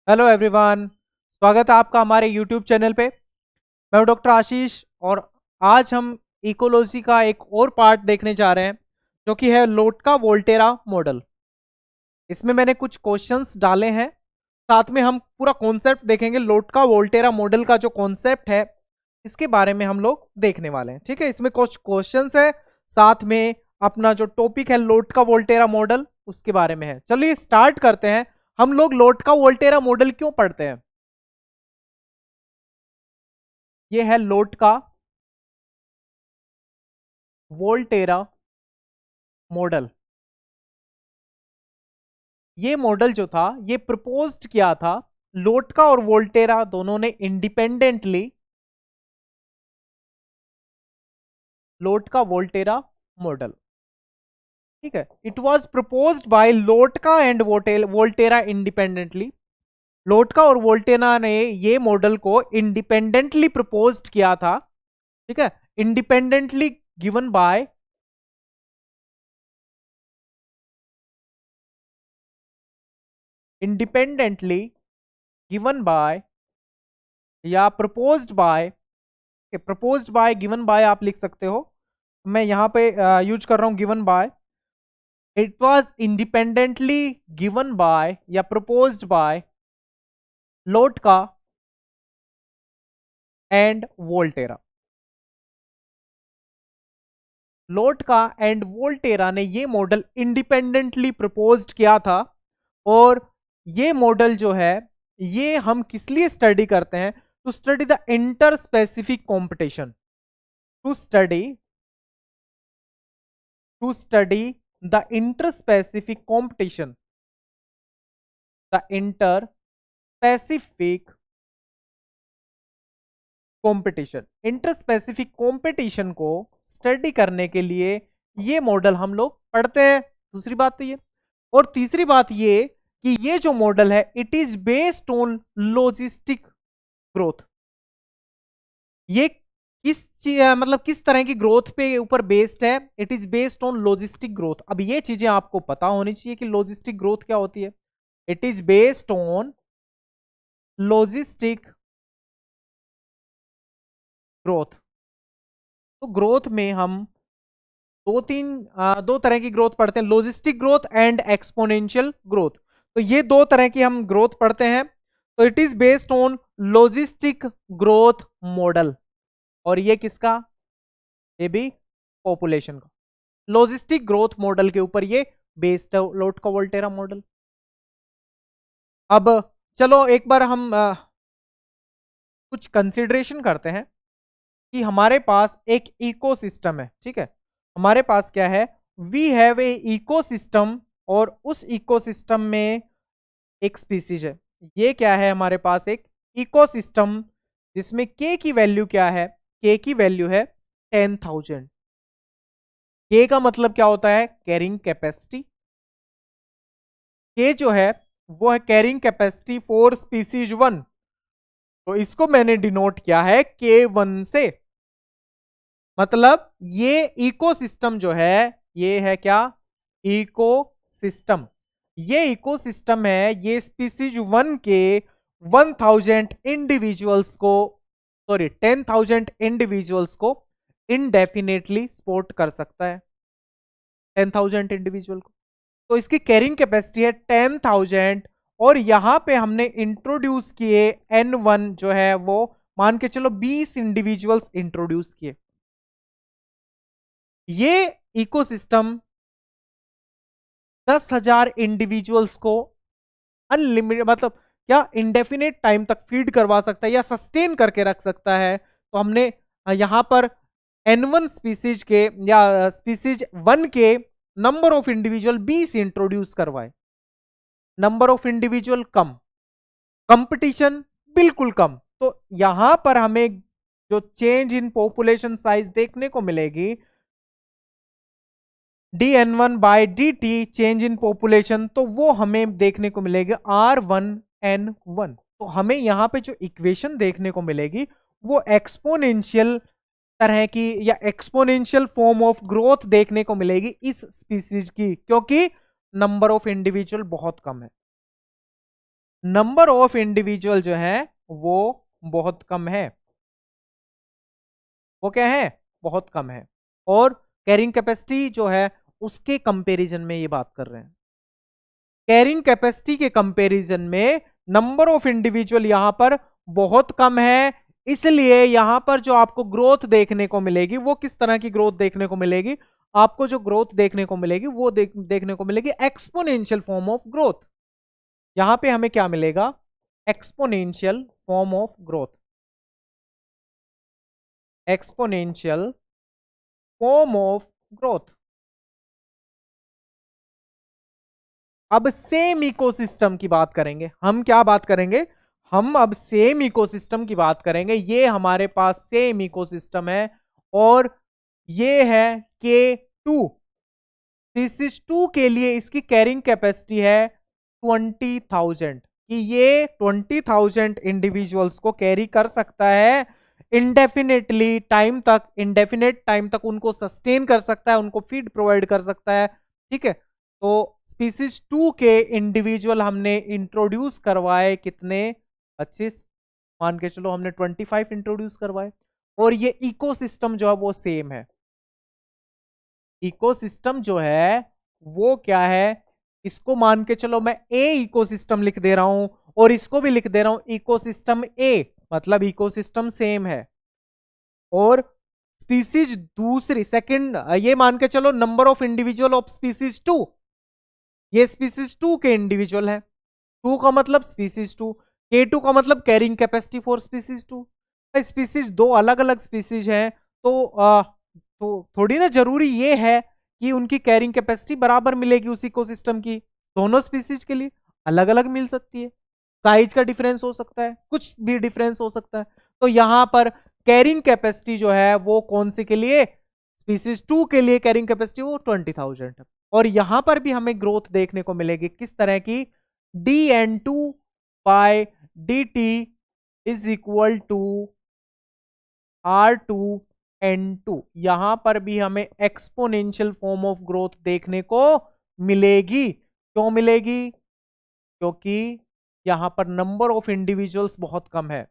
Hello everyone. स्वागत है आपका हमारे यूट्यूब चैनल पे। मैं हूं डॉक्टर आशीष और आज हम इकोलॉजी का एक और पार्ट देखने जा रहे हैं जो कि है लोटका वोल्टेरा मॉडल। इसमें मैंने कुछ क्वेश्चंस डाले हैं, साथ में हम पूरा कॉन्सेप्ट देखेंगे। लोटका वोल्टेरा मॉडल का जो कॉन्सेप्ट है इसके बारे में हम लोग देखने वाले हैं। ठीक है, इसमें कुछ क्वेश्चंस है, साथ में अपना जो टॉपिक है लोटका वोल्टेरा मॉडल उसके बारे में है। चलिए स्टार्ट करते हैं। हम लोग लोटका वोल्टेरा मॉडल क्यों पढ़ते हैं? ये है लोटका वोल्टेरा मॉडल। ये मॉडल जो था ये प्रपोज्ड किया था लोटका और वोल्टेरा दोनों ने इंडिपेंडेंटली। लोटका वोल्टेरा मॉडल, ठीक है, it was proposed by Lotka and Volterra independently. लोटका और वोल्टेरा ने ये मॉडल को इंडिपेंडेंटली प्रपोज्ड किया था। ठीक है, independently given by independently given by या proposed by. Proposed by, given by आप लिख सकते हो, मैं यहां पे यूज कर रहा हूं given by. It was independently given by या proposed by Lotka and Volterra. Lotka and Volterra ने ये मॉडल इंडिपेंडेंटली प्रपोज्ड किया था। और ये मॉडल जो है ये हम किस लिए स्टडी करते हैं? To study the interspecific competition. To study to study the interspecific competition. The interspecific competition. Interspecific competition को स्टडी करने के लिए ये मॉडल हम लोग पढ़ते हैं। दूसरी बात तो ये, और तीसरी बात ये कि ये जो मॉडल है it is based on logistic growth. ये मतलब किस तरह की ग्रोथ पे ऊपर बेस्ड है? It is based on logistic growth. अब ये चीजें आपको पता होनी चाहिए कि लॉजिस्टिक ग्रोथ क्या होती है। It is based on logistic growth. तो ग्रोथ में हम दो तरह की ग्रोथ पढ़ते हैं, logistic growth and exponential growth. तो ये दो तरह की हम ग्रोथ पढ़ते हैं। तो it is based on logistic growth model. और ये किसका? ये भी पॉपुलेशन का। लॉजिस्टिक ग्रोथ मॉडल के ऊपर ये बेस्ड है लोटका वोल्टेरा मॉडल। अब चलो एक बार हम कुछ कंसिडरेशन करते हैं कि हमारे पास एक इकोसिस्टम है। ठीक है, हमारे पास क्या है? वी हैव ए इकोसिस्टम और उस इकोसिस्टम में एक स्पीसीज है। ये क्या है? हमारे पास एक इकोसिस्टम जिसमें के की वैल्यू क्या है? के की वैल्यू है 10,000। के का मतलब क्या होता है? Carrying capacity. के जो है वो है कैरिंग कैपेसिटी फॉर स्पीसीज 1। तो इसको मैंने डिनोट किया है K1 से। मतलब ये इकोसिस्टम जो है ये है क्या? इकोसिस्टम। ये इकोसिस्टम है, ये स्पीसीज 1 के 1000 इंडिविजुअल्स को, सॉरी 10,000 इंडिविजुअल्स को इनडेफिनेटली सपोर्ट कर सकता है। 10,000 इंडिविजुअल को, तो इसकी कैरिंग कैपेसिटी है 10,000। और यहां पे हमने इंट्रोड्यूस किए N1 जो है वो मान के चलो 20 इंडिविजुअल्स इंट्रोड्यूस किए। ये इकोसिस्टम 10,000 इंडिविजुअल्स को अनलिमिटेड, मतलब क्या इंडेफिनेट टाइम तक फीड करवा सकता है या सस्टेन करके रख सकता है। तो हमने यहां पर N1 स्पीसीज के या स्पीसीज 1 के नंबर ऑफ इंडिविजुअल 20 इंट्रोड्यूस करवाए। Number of individual come, competition बिल्कुल कम। तो यहां पर हमें जो चेंज इन पॉपुलेशन साइज देखने को मिलेगी dn1 by dt, change in population, तो वो हमें देखने को मिलेगी R1N1। तो हमें यहां पे जो इक्वेशन देखने को मिलेगी वो एक्सपोनेंशियल तरह की या एक्सपोनेंशियल फॉर्म ऑफ ग्रोथ देखने को मिलेगी इस स्पीसीज की, क्योंकि नंबर ऑफ इंडिविजुअल बहुत कम है। नंबर ऑफ इंडिविजुअल जो है वो बहुत कम है। वो क्या है? बहुत कम है। और कैरिंग कैपेसिटी जो है उसके कंपैरिजन में ये बात कर रहे हैं। कैरिंग कैपेसिटी के कंपैरिजन में नंबर ऑफ इंडिविजुअल यहां पर बहुत कम है, इसलिए यहां पर जो आपको ग्रोथ देखने को मिलेगी वो किस तरह की ग्रोथ देखने को मिलेगी? आपको जो ग्रोथ देखने को मिलेगी वो देखने को मिलेगी एक्सपोनेंशियल फॉर्म ऑफ ग्रोथ। यहां पे हमें क्या मिलेगा? Exponential form of growth. Exponential form of growth. अब सेम इकोसिस्टम की बात करेंगे हम। क्या बात करेंगे हम? अब सेम इकोसिस्टम की बात करेंगे। ये हमारे पास सेम इकोसिस्टम है और ये है K2। स्पीसीज 2 के लिए इसकी कैरिंग कैपेसिटी है 20,000, कि ये 20,000 इंडिविजुअल्स को कैरी कर सकता है इंडेफिनेटली टाइम तक, इंडेफिनेट टाइम तक उनको सस्टेन कर सकता है, उनको फीड प्रोवाइड कर सकता है। ठीक है, तो स्पीसीज 2 के इंडिविजुअल हमने इंट्रोड्यूस करवाए कितने? 25। मान के चलो हमने 25 इंट्रोड्यूस करवाए। और ये इकोसिस्टम जो है वो सेम है। इकोसिस्टम जो है वो क्या है? इसको मान के चलो मैं ए इकोसिस्टम लिख दे रहा हूं और इसको भी लिख दे रहा हूं इकोसिस्टम ए, मतलब इकोसिस्टम सेम है। और स्पीसीज दूसरी सेकंड, ये मान के चलो number of individual of species 2, ये स्पीसीज 2 के इंडिविजुअल है। 2 का मतलब स्पीसीज 2, K2 का मतलब carrying capacity for species 2। Species दो अलग अलग स्पीसीज हैं, तो थोड़ी ना जरूरी ये है कि उनकी कैरिंग कैपेसिटी बराबर मिलेगी उस इकोसिस्टम की। दोनों स्पीसीज के लिए अलग अलग मिल सकती है, साइज का डिफरेंस हो सकता है, कुछ भी डिफरेंस हो सकता है। तो यहां पर कैरिंग कैपेसिटी जो है वो कौन सी के लिए? स्पीसीज 2 के लिए कैरिंग कैपेसिटी वो 20,000 है। और यहां पर भी हमें ग्रोथ देखने को मिलेगी किस तरह की? dn2 by dt is equal to R2N2। यहां पर भी हमें एक्सपोनेंशियल फॉर्म ऑफ ग्रोथ देखने को मिलेगी। क्यों मिलेगी? क्योंकि यहां पर नंबर ऑफ इंडिविजुअल्स बहुत कम है।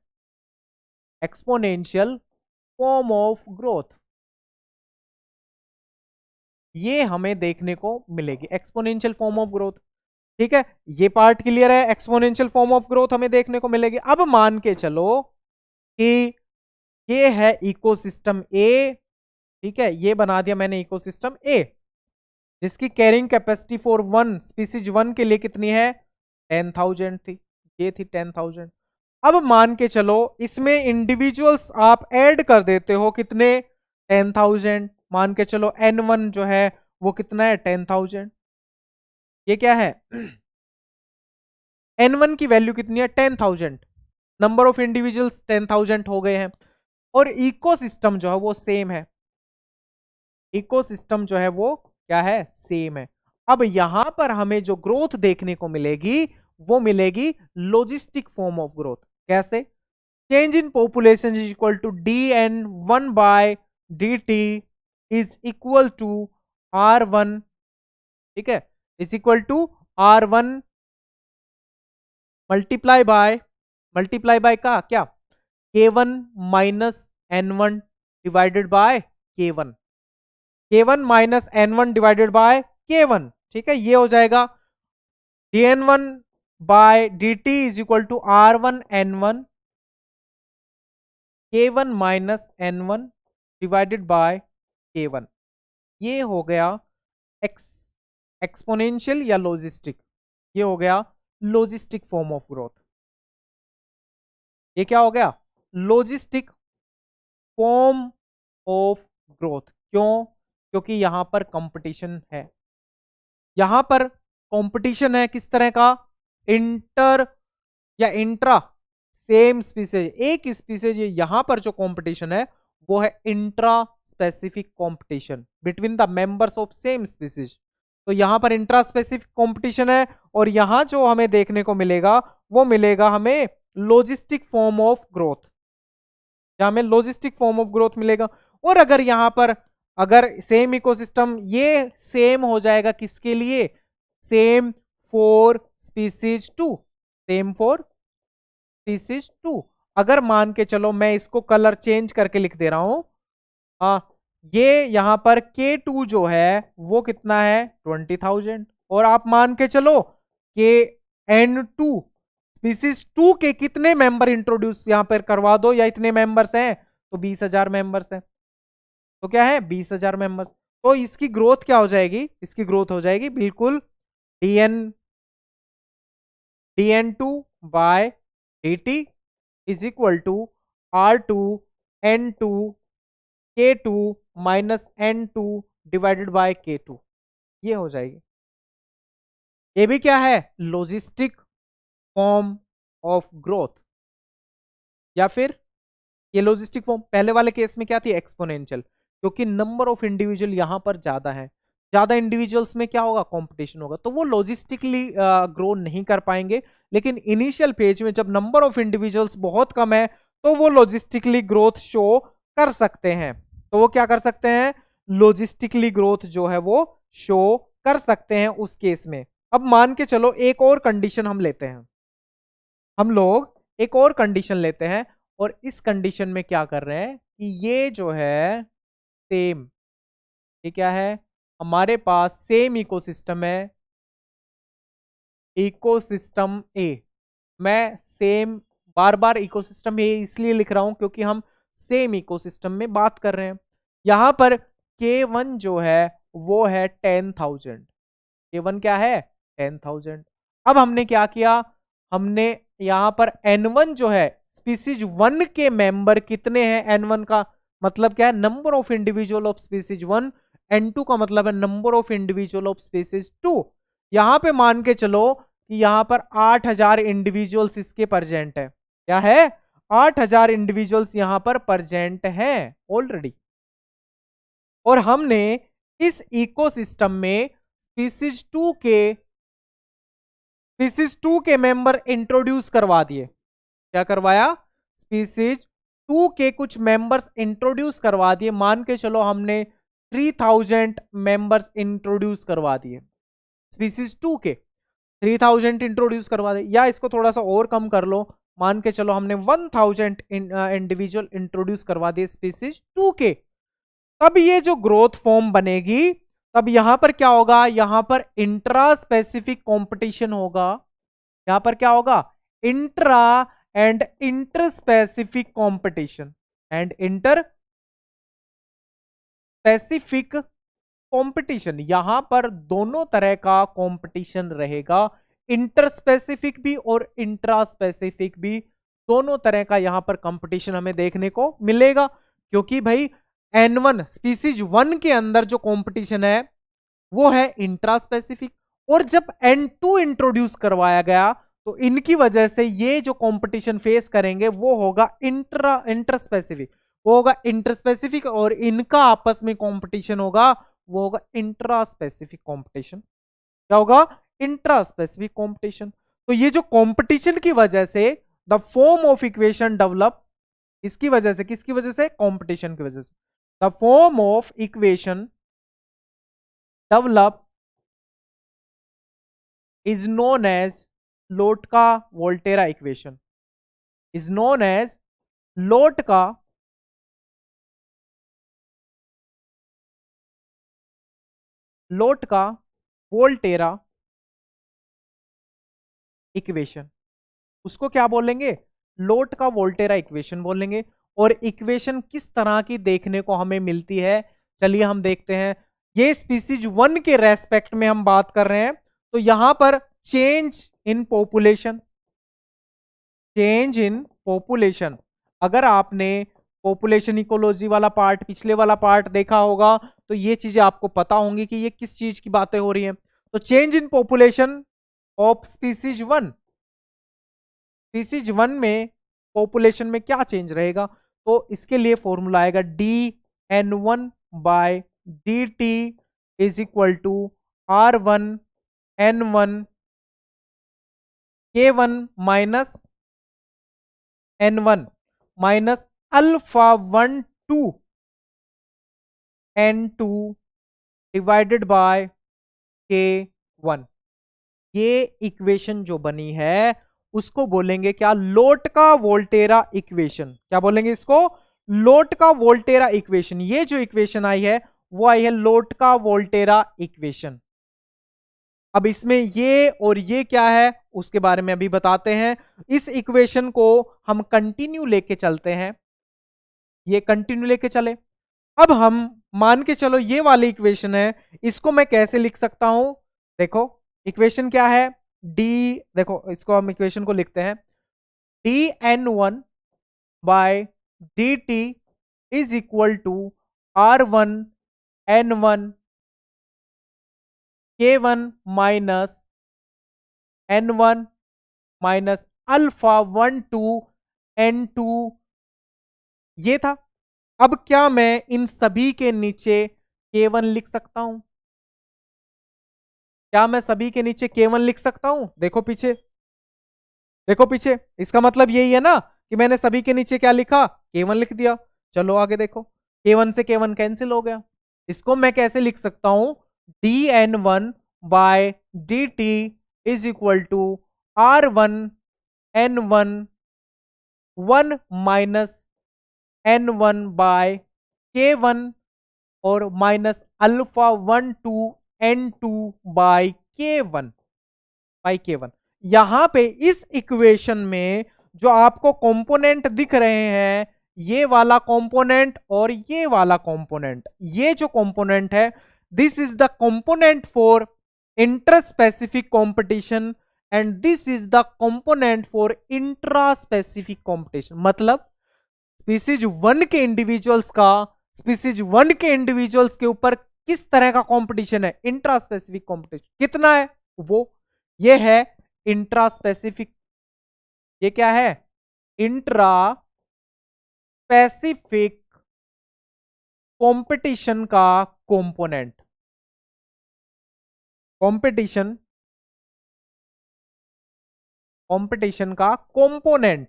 एक्सपोनेंशियल फॉर्म ऑफ ग्रोथ ये हमें देखने को मिलेगी, एक्सपोनेंशियल फॉर्म ऑफ ग्रोथ। ठीक है, ये पार्ट क्लियर है। एक्सपोनेंशियल फॉर्म ऑफ ग्रोथ हमें देखने को मिलेगी। अब मान के चलो कि ये है इकोसिस्टम ए। ठीक है, ये बना दिया मैंने इकोसिस्टम ए, जिसकी carrying capacity for one species 1 के लिए कितनी है? 10,000 थी। ये थी 10,000। अब मान के चलो इसमें इंडिविजुअल्स आप ऐड कर देते हो कितने? 10,000। मान के चलो N1 जो है वो कितना है? 10,000। ये क्या है? N1 की वैल्यू कितनी है? 10,000। नंबर ऑफ इंडिविजुअल्स 10,000 हो गए हैं। और इकोसिस्टम जो है वो सेम है। इकोसिस्टम जो है वो क्या है? सेम है। अब यहां पर हमें जो ग्रोथ देखने को मिलेगी वो मिलेगी लॉजिस्टिक फॉर्म ऑफ ग्रोथ। कैसे? Change in population is equal to dn1 by dt is equal to R1। ठीक है, is equal to R1 multiply by का क्या? K1 minus N1 divided by K1। K1 minus N1 divided by K1। ठीक है, ये हो जाएगा dn1 by dt is equal to R1 N1 K1 minus N1 divided by K1। ये हो गया एक्सपोनेंशियल या लॉजिस्टिक। ये हो गया लॉजिस्टिक फॉर्म ऑफ ग्रोथ। ये क्या हो गया? Logistic form of growth. क्यों? क्योंकि यहां पर कंपटीशन है। यहां पर कंपटीशन है किस तरह का? इंटर या इंट्रा सेम स्पीसीज, एक स्पीसीज। यहां पर जो कंपटीशन है वो है intra specific competition between the members of same species. तो यहां पर इंट्रा स्पेसिफिक कंपटीशन है और यहां जो हमें देखने को मिलेगा वो मिलेगा हमें लॉजिस्टिक फॉर्म ऑफ ग्रोथ। यहां में लॉजिस्टिक फॉर्म ऑफ ग्रोथ मिलेगा। और अगर यहां पर अगर सेम इकोसिस्टम ये सेम हो जाएगा किसके लिए? Same for species 2। Same for species 2। अगर मान के चलो मैं इसको कलर चेंज करके लिख दे रहा हूं, ये यहां पर K2 जो है वो कितना है 20,000, और आप मान के चलो कि N2 स्पीसीज 2 के कितने मेंबर इंट्रोड्यूस यहां पर करवा दो, या इतने मेंबर्स हैं तो 20,000 मेंबर्स हैं, तो क्या है 20,000 मेंबर्स। तो इसकी ग्रोथ क्या हो जाएगी, इसकी ग्रोथ हो जाएगी बिल्कुल dn2 by dt is equal to R2 N2 K2 minus N2 divided by K2, ये हो जाएगी। ये भी क्या है लॉजिस्टिक फॉर्म ऑफ ग्रोथ, या फिर ये लॉजिस्टिक फॉर्म पहले वाले केस में क्या थी एक्सपोनेंशियल, क्योंकि नंबर ऑफ इंडिविजुअल यहां पर ज्यादा है, ज्यादा इंडिविजुअल्स में क्या होगा कंपटीशन होगा, तो वो लॉजिस्टिकली ग्रो नहीं कर पाएंगे। लेकिन इनिशियल फेज में जब नंबर ऑफ इंडिविजुअल्स बहुत कम है तो वो लॉजिस्टिकली ग्रोथ शो कर सकते हैं, तो वो क्या कर सकते हैं लॉजिस्टिकली ग्रोथ जो है वो शो कर सकते हैं उस केस में। अब मान के चलो एक और कंडीशन हम लेते हैं, हम लोग एक और कंडीशन लेते हैं, और इस कंडीशन में क्या कर रहे हैं कि ये जो है सेम, ये क्या है हमारे पास सेम इकोसिस्टम है, इकोसिस्टम ए। मैं सेम बार बार इकोसिस्टम ए इसलिए लिख रहा हूं क्योंकि हम सेम इकोसिस्टम में बात कर रहे हैं। यहां पर K1 जो है वो है 10,000, K1 क्या है 10,000। अब हमने क्या किया, हमने यहां पर N1 जो है स्पीसीज 1 के मेंबर कितने हैं, N1 का मतलब क्या है number of individual of species 1, N2 का मतलब है number of individual of species 2। यहां पे मान के चलो कि यहां पर 8,000 इंडिविजुअल्स इसके प्रेजेंट है, क्या है 8,000 इंडिविजुअल्स यहां पर प्रेजेंट हैं ऑलरेडी, और हमने इस इकोसिस्टम में स्पीसीज 2 के मेंबर इंट्रोड्यूस करवा दिए। क्या करवाया, स्पीसीज 2 के कुछ मेंबर्स इंट्रोड्यूस करवा दिए, मान के चलो हमने 3,000 मेंबर्स इंट्रोड्यूस करवा दिए स्पीसीज 2 के, 3,000 इंट्रोड्यूस करवा दे, या इसको थोड़ा सा और कम कर लो, मान के चलो हमने 1,000 इंडिविजुअल इंट्रोड्यूस करवा दिए स्पीसीज 2 के। तब ये जो ग्रोथ फॉर्म बनेगी, तब यहां पर क्या होगा, यहां पर इंट्रा स्पेसिफिक कॉम्पिटिशन होगा, यहां पर क्या होगा intra and inter specific competition, and inter specific competition, यहां पर दोनों तरह का कंपटीशन रहेगा, इंटर स्पेसिफिक भी और इंट्रा स्पेसिफिक भी, दोनों तरह का यहां पर कंपटीशन हमें देखने को मिलेगा। क्योंकि भाई N1 स्पीसीज 1 के अंदर जो कंपटीशन है वो है इंट्रा स्पेसिफिक, और जब N2 इंट्रोड्यूस करवाया गया तो इनकी वजह से ये जो कंपटीशन फेस करेंगे वो होगा इंटर स्पेसिफिक, वो होगा इंटर स्पेसिफिक, और इनका आपस में कंपटीशन होगा वो होगा इंट्रा स्पेसिफिक कंपटीशन। क्या होगा इंट्रा स्पेसिफिक कंपटीशन। तो ये जो कंपटीशन की वजह से the form of equation develop, इसकी वजह से, किसकी वजह से कंपटीशन की वजह से, the form of equation develop is known as Lotka-Volterra equation, is known as Lotka-Volterra equation. उसको क्या बोलेंगे, लोट-का-वोल्टेरा इक्वेशन बोलेंगे। और इक्वेशन किस तरह की देखने को हमें मिलती है, चलिए हम देखते हैं। ये स्पीसीज 1 के रेस्पेक्ट में हम बात कर रहे हैं, तो यहां पर change in population, change in population, अगर आपने पॉपुलेशन इकोलॉजी वाला पार्ट, पिछले वाला पार्ट देखा होगा तो ये चीजें आपको पता होंगी कि ये किस चीज की बातें हो रही हैं। तो change in population of species 1, species 1 में पॉपुलेशन में क्या चेंज रहेगा, तो इसके लिए फॉर्मूला आएगा dn1 by dt is equal to r1 n1 k1 minus n1 minus alpha 1 2 n2 divided by k1। ये इक्वेशन जो बनी है उसको बोलेंगे क्या, लोट का वोल्टेरा इक्वेशन। क्या बोलेंगे इसको, लोट का वोल्टेरा इक्वेशन। ये जो इक्वेशन आई है वो आई है लोट का वोल्टेरा इक्वेशन। अब इसमें ये और ये क्या है उसके बारे में अभी बताते हैं। इस इक्वेशन को हम कंटिन्यू लेके चलते हैं, ये कंटिन्यू लेके चले। अब हम मान के चलो ये वाली इक्वेशन है, इसको मैं कैसे लिख सकता हूं। देखो इक्वेशन क्या है, डी, देखो इसको हम इक्वेशन को लिखते हैं, dn1 by dt is equal to r1 n1 k1 minus n1 minus alpha 1 two n2। ये था। अब क्या मैं इन सभी के नीचे k1 लिख सकता हूं, क्या मैं सभी के नीचे k1 लिख सकता हूं। देखो पीछे, देखो पीछे, इसका मतलब यही है ना कि मैंने सभी के नीचे क्या लिखा, k1 लिख दिया। चलो आगे देखो, k1 से k1 कैंसिल हो गया। इसको मैं कैसे लिख सकता हूं, dn1 by dt is equal to r1 n1 1 minus n1 by k1 और minus alpha 1 two n2 bye k1। यहां पे इस इक्वेशन में जो आपको कंपोनेंट दिख रहे हैं, ये वाला कंपोनेंट और ये वाला कंपोनेंट, ये जो कंपोनेंट है this is the component for interspecific competition and this is the component for intra specific competition. मतलब स्पीसीज वन के इंडिविजुअल्स का स्पीसीज वन के इंडिविजुअल्स के ऊपर किस तरह का कंपटीशन है, इंट्रा स्पेसिफिक कंपटीशन कितना है वो, ये है इंट्रा स्पेसिफिक। ये क्या है, इंट्रा स्पेसिफिक कंपटीशन का कंपोनेंट, कंपटीशन, कंपटीशन का कंपोनेंट,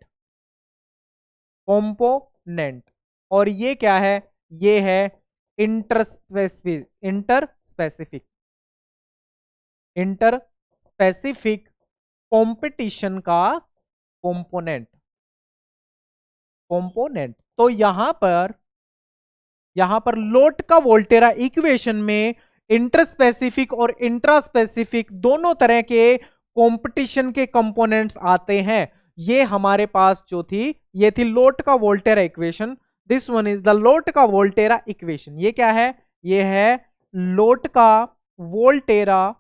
कंपोनेंट। और ये क्या है, ये है inter specific, inter specific competition का कंपोनेंट, कंपोनेंट। तो यहां पर लोट का वोल्टेरा इक्वेशन में इंटर स्पेसिफिक और इंट्रा स्पेसिफिक दोनों तरह के कंपटीशन के कंपोनेंट्स आते हैं। ये हमारे पास जो थी ये थी Lotka Volterra equation. This one is the Lotka Volterra equation. ये क्या है, ये है लोट का वोल्टेरा,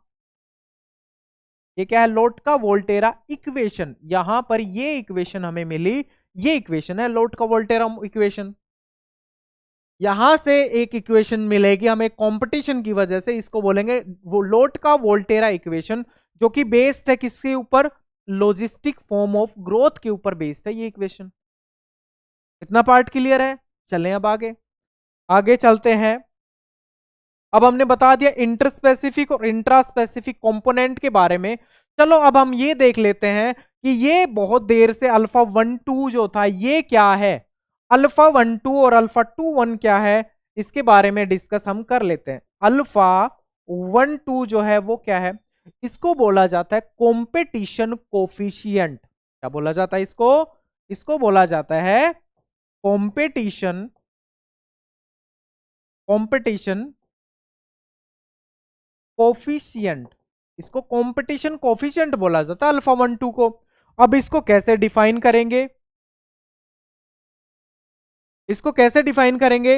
ये क्या है, लोट का वोल्टेरा इक्वेशन। यहां पर ये इक्वेशन हमें मिली, ये इक्वेशन है लोट का वोल्टेरा इक्वेशन। यहां से एक इक्वेशन मिलेगी हमें कंपटीशन की वजह से, इसको बोलेंगे वो लोट का वोल्टेरा इक्वेशन, जो कि बेस्ड है किसके ऊपर, लॉजिस्टिक फॉर्म ऑफ ग्रोथ के ऊपर बेस्ड है ये इक्वेशन। इतना पार्ट क्लियर है। चलें अब आगे, आगे चलते हैं। अब हमने बता दिया इंटर स्पेसिफिक और इंट्रा स्पेसिफिक कंपोनेंट के बारे में। चलो अब हम ये देख लेते हैं कि ये बहुत देर से अल्फा 1 2 जो था ये क्या है, अल्फा 1 2 और अल्फा 2 1 क्या है, इसके बारे में डिस्कस हम कर लेते हैं। अल्फा 1 2 जो है वो क्या है, इसको बोला जाता है कंपटीशन कोफिशिएंट। क्या बोला जाता है इसको, इसको बोला जाता है कंपटीशन, कंपटीशन कोफिशिएंट। इसको कंपटीशन कोफिशिएंट बोला जाता है अल्फा 1 2 को। अब इसको कैसे डिफाइन करेंगे, इसको कैसे डिफाइन करेंगे,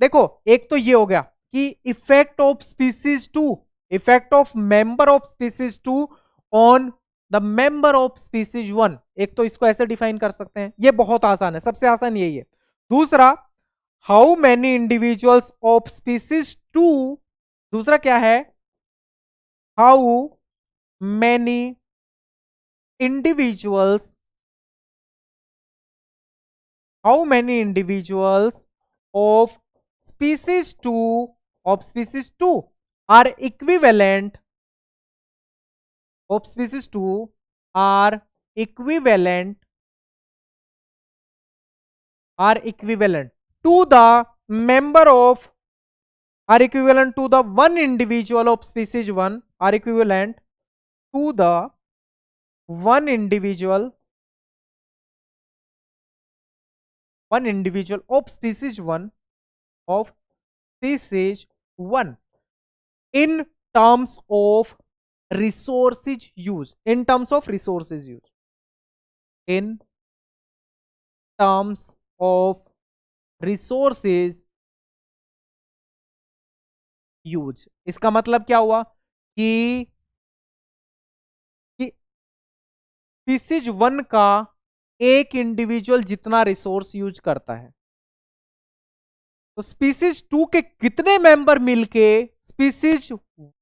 देखो एक तो ये हो गया कि effect of species 2, effect of member of species 2 on the member of species 1। एक तो इसको ऐसे डिफाइन कर सकते हैं, ये बहुत आसान है, सबसे आसान यही है। दूसरा, how many individuals of species 2, दूसरा क्या है, how many individuals, how many individuals of species 2, of species 2 are equivalent, of species 2 are equivalent, are equivalent to the member of, are equivalent to the one individual of species 1, are equivalent to the one individual of species one in terms of resources use in terms of resources use in terms of resources use इसका मतलब क्या हुआ कि species one का एक individual जितना resource use करता है, तो स्पीसीज टू के कितने मेंबर मिलके स्पीसीज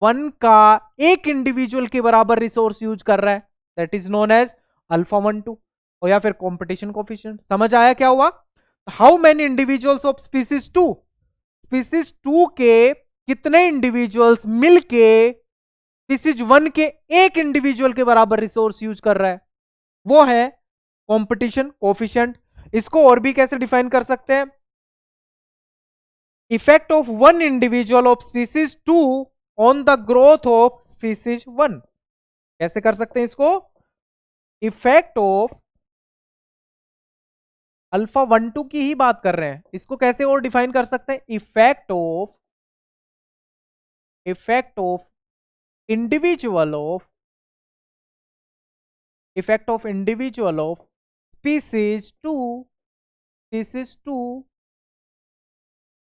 वन का एक इंडिविजुअल के बराबर रिसोर्स यूज कर रहा है, that is known as alpha one two, और या फिर कंपटीशन कोफिशिएंट। समझ आया क्या हुआ? How many individuals of species two के कितने इंडिविजुअल्स मिलके स्पीसीज वन के एक इंडिविजुअल के बराबर रिसोर्स यूज कर रहा है, वो है कंपटीशन कोफिशिएंट। इसको और भी कैसे डिफाइन कर सकते हैं? Effect of one individual of species two on the growth of species one. कैसे कर सकते हैं इसको? Effect of alpha one two की ही बात कर रहे हैं, इसको कैसे और डिफाइन कर सकते हैं? Effect of individual of species two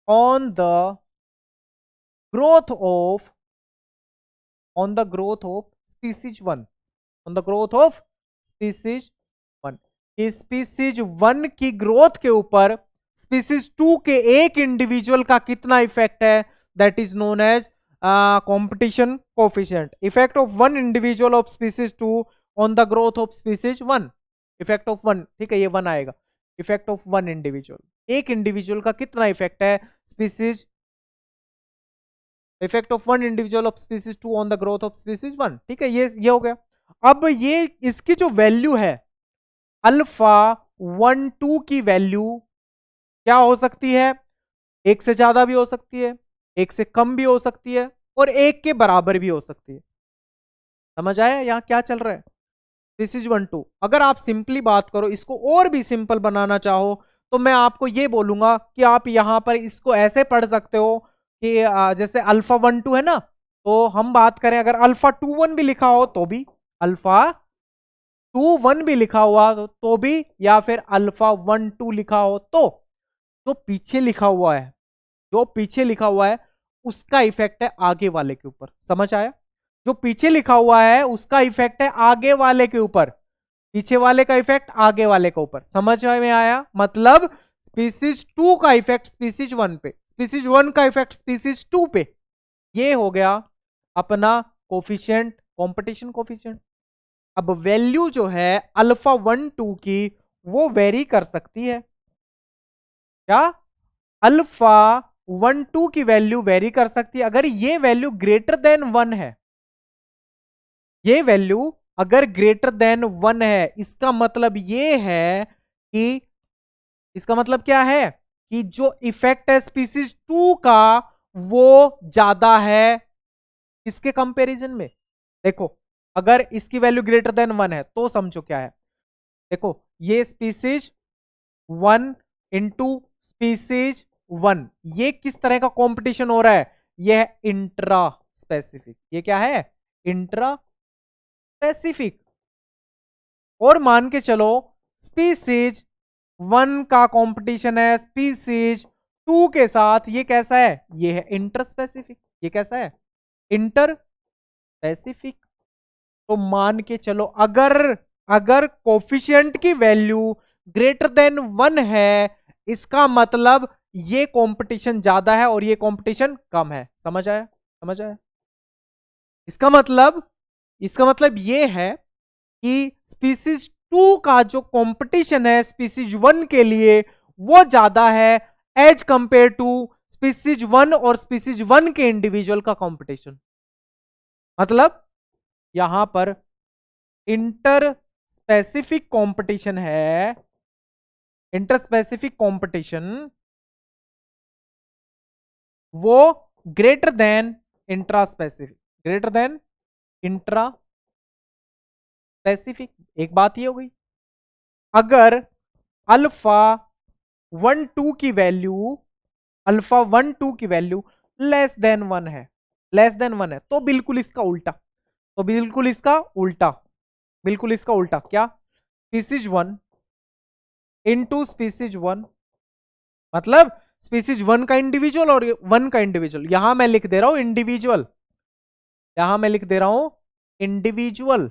on the growth of species one, इस स्पीसीज वन की ग्रोथ के ऊपर स्पीसीज टू के एक इंडिविजुअल का कितना इफेक्ट है, that is known as competition coefficient. Effect of one individual of species two on the growth of species one, effect of one, ठीक है, ये वन आएगा। इफेक्ट ऑफ वन इंडिविजुअल, एक इंडिविजुअल का कितना इफेक्ट है species, effect of one individual of species two on the growth of species one, ठीक है, ये हो गया। अब ये इसकी जो वैल्यू है अल्फा वन टू की वैल्यू क्या हो सकती है? एक से ज्यादा भी हो सकती है, एक से कम भी हो सकती है, और एक के बराबर भी हो सकती है। समझ आया यहां क्या चल रहा है? स्पीसीज वन टू, अगर आप सिंपली बात करो, इसको और भी सिंपल बनाना चाहो, तो मैं आपको ये बोलूंगा कि आप यहां पर इसको ऐसे पढ़ सकते हो कि जैसे अल्फा वन टू है ना, तो हम बात करें अगर अल्फा टू वन भी लिखा हो तो भी, अल्फा टू वन भी लिखा हुआ तो भी, या फिर अल्फा वन टू लिखा हो तो, जो पीछे लिखा हुआ है उसका इफेक्ट है आगे वाले के ऊपर। समझ आया? जो पीछे लिखा हुआ है उसका इफेक्ट है आगे वाले के ऊपर, पीछे वाले का इफेक्ट आगे वाले के ऊपर। समझ में आया? मतलब स्पीसीज टू का इफेक्ट स्पीसीज वन पे, स्पीसीज वन का इफेक्ट स्पीसीज टू पे। ये हो गया अपना कोफिशिएंट, कंपटीशन कोफिशिएंट। अब वैल्यू जो है अल्फा वन टू की वो वेरी कर सकती है क्या? अल्फा वन टू की वैल्यू वेरी कर सकती है अगर ये वैल्यू ग्रेटर देन वन है। ये वैल्यू अगर ग्रेटर देन वन है, इसका मतलब ये है कि, इसका मतलब क्या है कि जो इफेक्ट है स्पीसीज टू का वो ज्यादा है इसके कंपैरिजन में। देखो अगर इसकी वैल्यू ग्रेटर देन वन है तो समझो क्या है। देखो ये species one into species one, ये किस तरह का कंपटीशन हो रहा है? ये है इंट्रा स्पेसिफिक। ये क्या है? Intra specific. और मान के चलो स्पीसीज वन का कंपटीशन है स्पीसीज टू के साथ, ये कैसा है? ये है इंटर स्पेसिफिक। ये कैसा है? Inter specific. तो मान के चलो अगर कोफिशिएंट की वैल्यू ग्रेटर देन वन है, इसका मतलब ये कंपटीशन ज्यादा है और ये कंपटीशन कम है। समझ आया? इसका मतलब ये है कि स्पीसीज टू का जो कंपटीशन है स्पीसीज वन के लिए वो ज्यादा है as compare to species one और स्पीसीज वन के इंडिविजुअल का कंपटीशन। मतलब यहां पर इंटर स्पेसिफिक कंपटीशन है, इंटर स्पेसिफिक कंपटीशन वो greater than intraspecific, greater than intraspecific. एक बात ये हो गई। अगर अल्फा 1 2 की वैल्यू अल्फा 1 2 की वैल्यू लेस देन 1 है, लेस देन 1 है, तो बिल्कुल इसका उल्टा, तो बिल्कुल इसका उल्टा, बिल्कुल इसका उल्टा क्या, स्पीसीज 1 इनटू स्पीसीज 1, मतलब स्पीसीज 1 का इंडिविजुअल और 1 का इंडिविजुअल। यहां मैं लिख दे रहा हूं इंडिविजुअल, यहां मैं लिख दे रहा हूं इंडिविजुअल,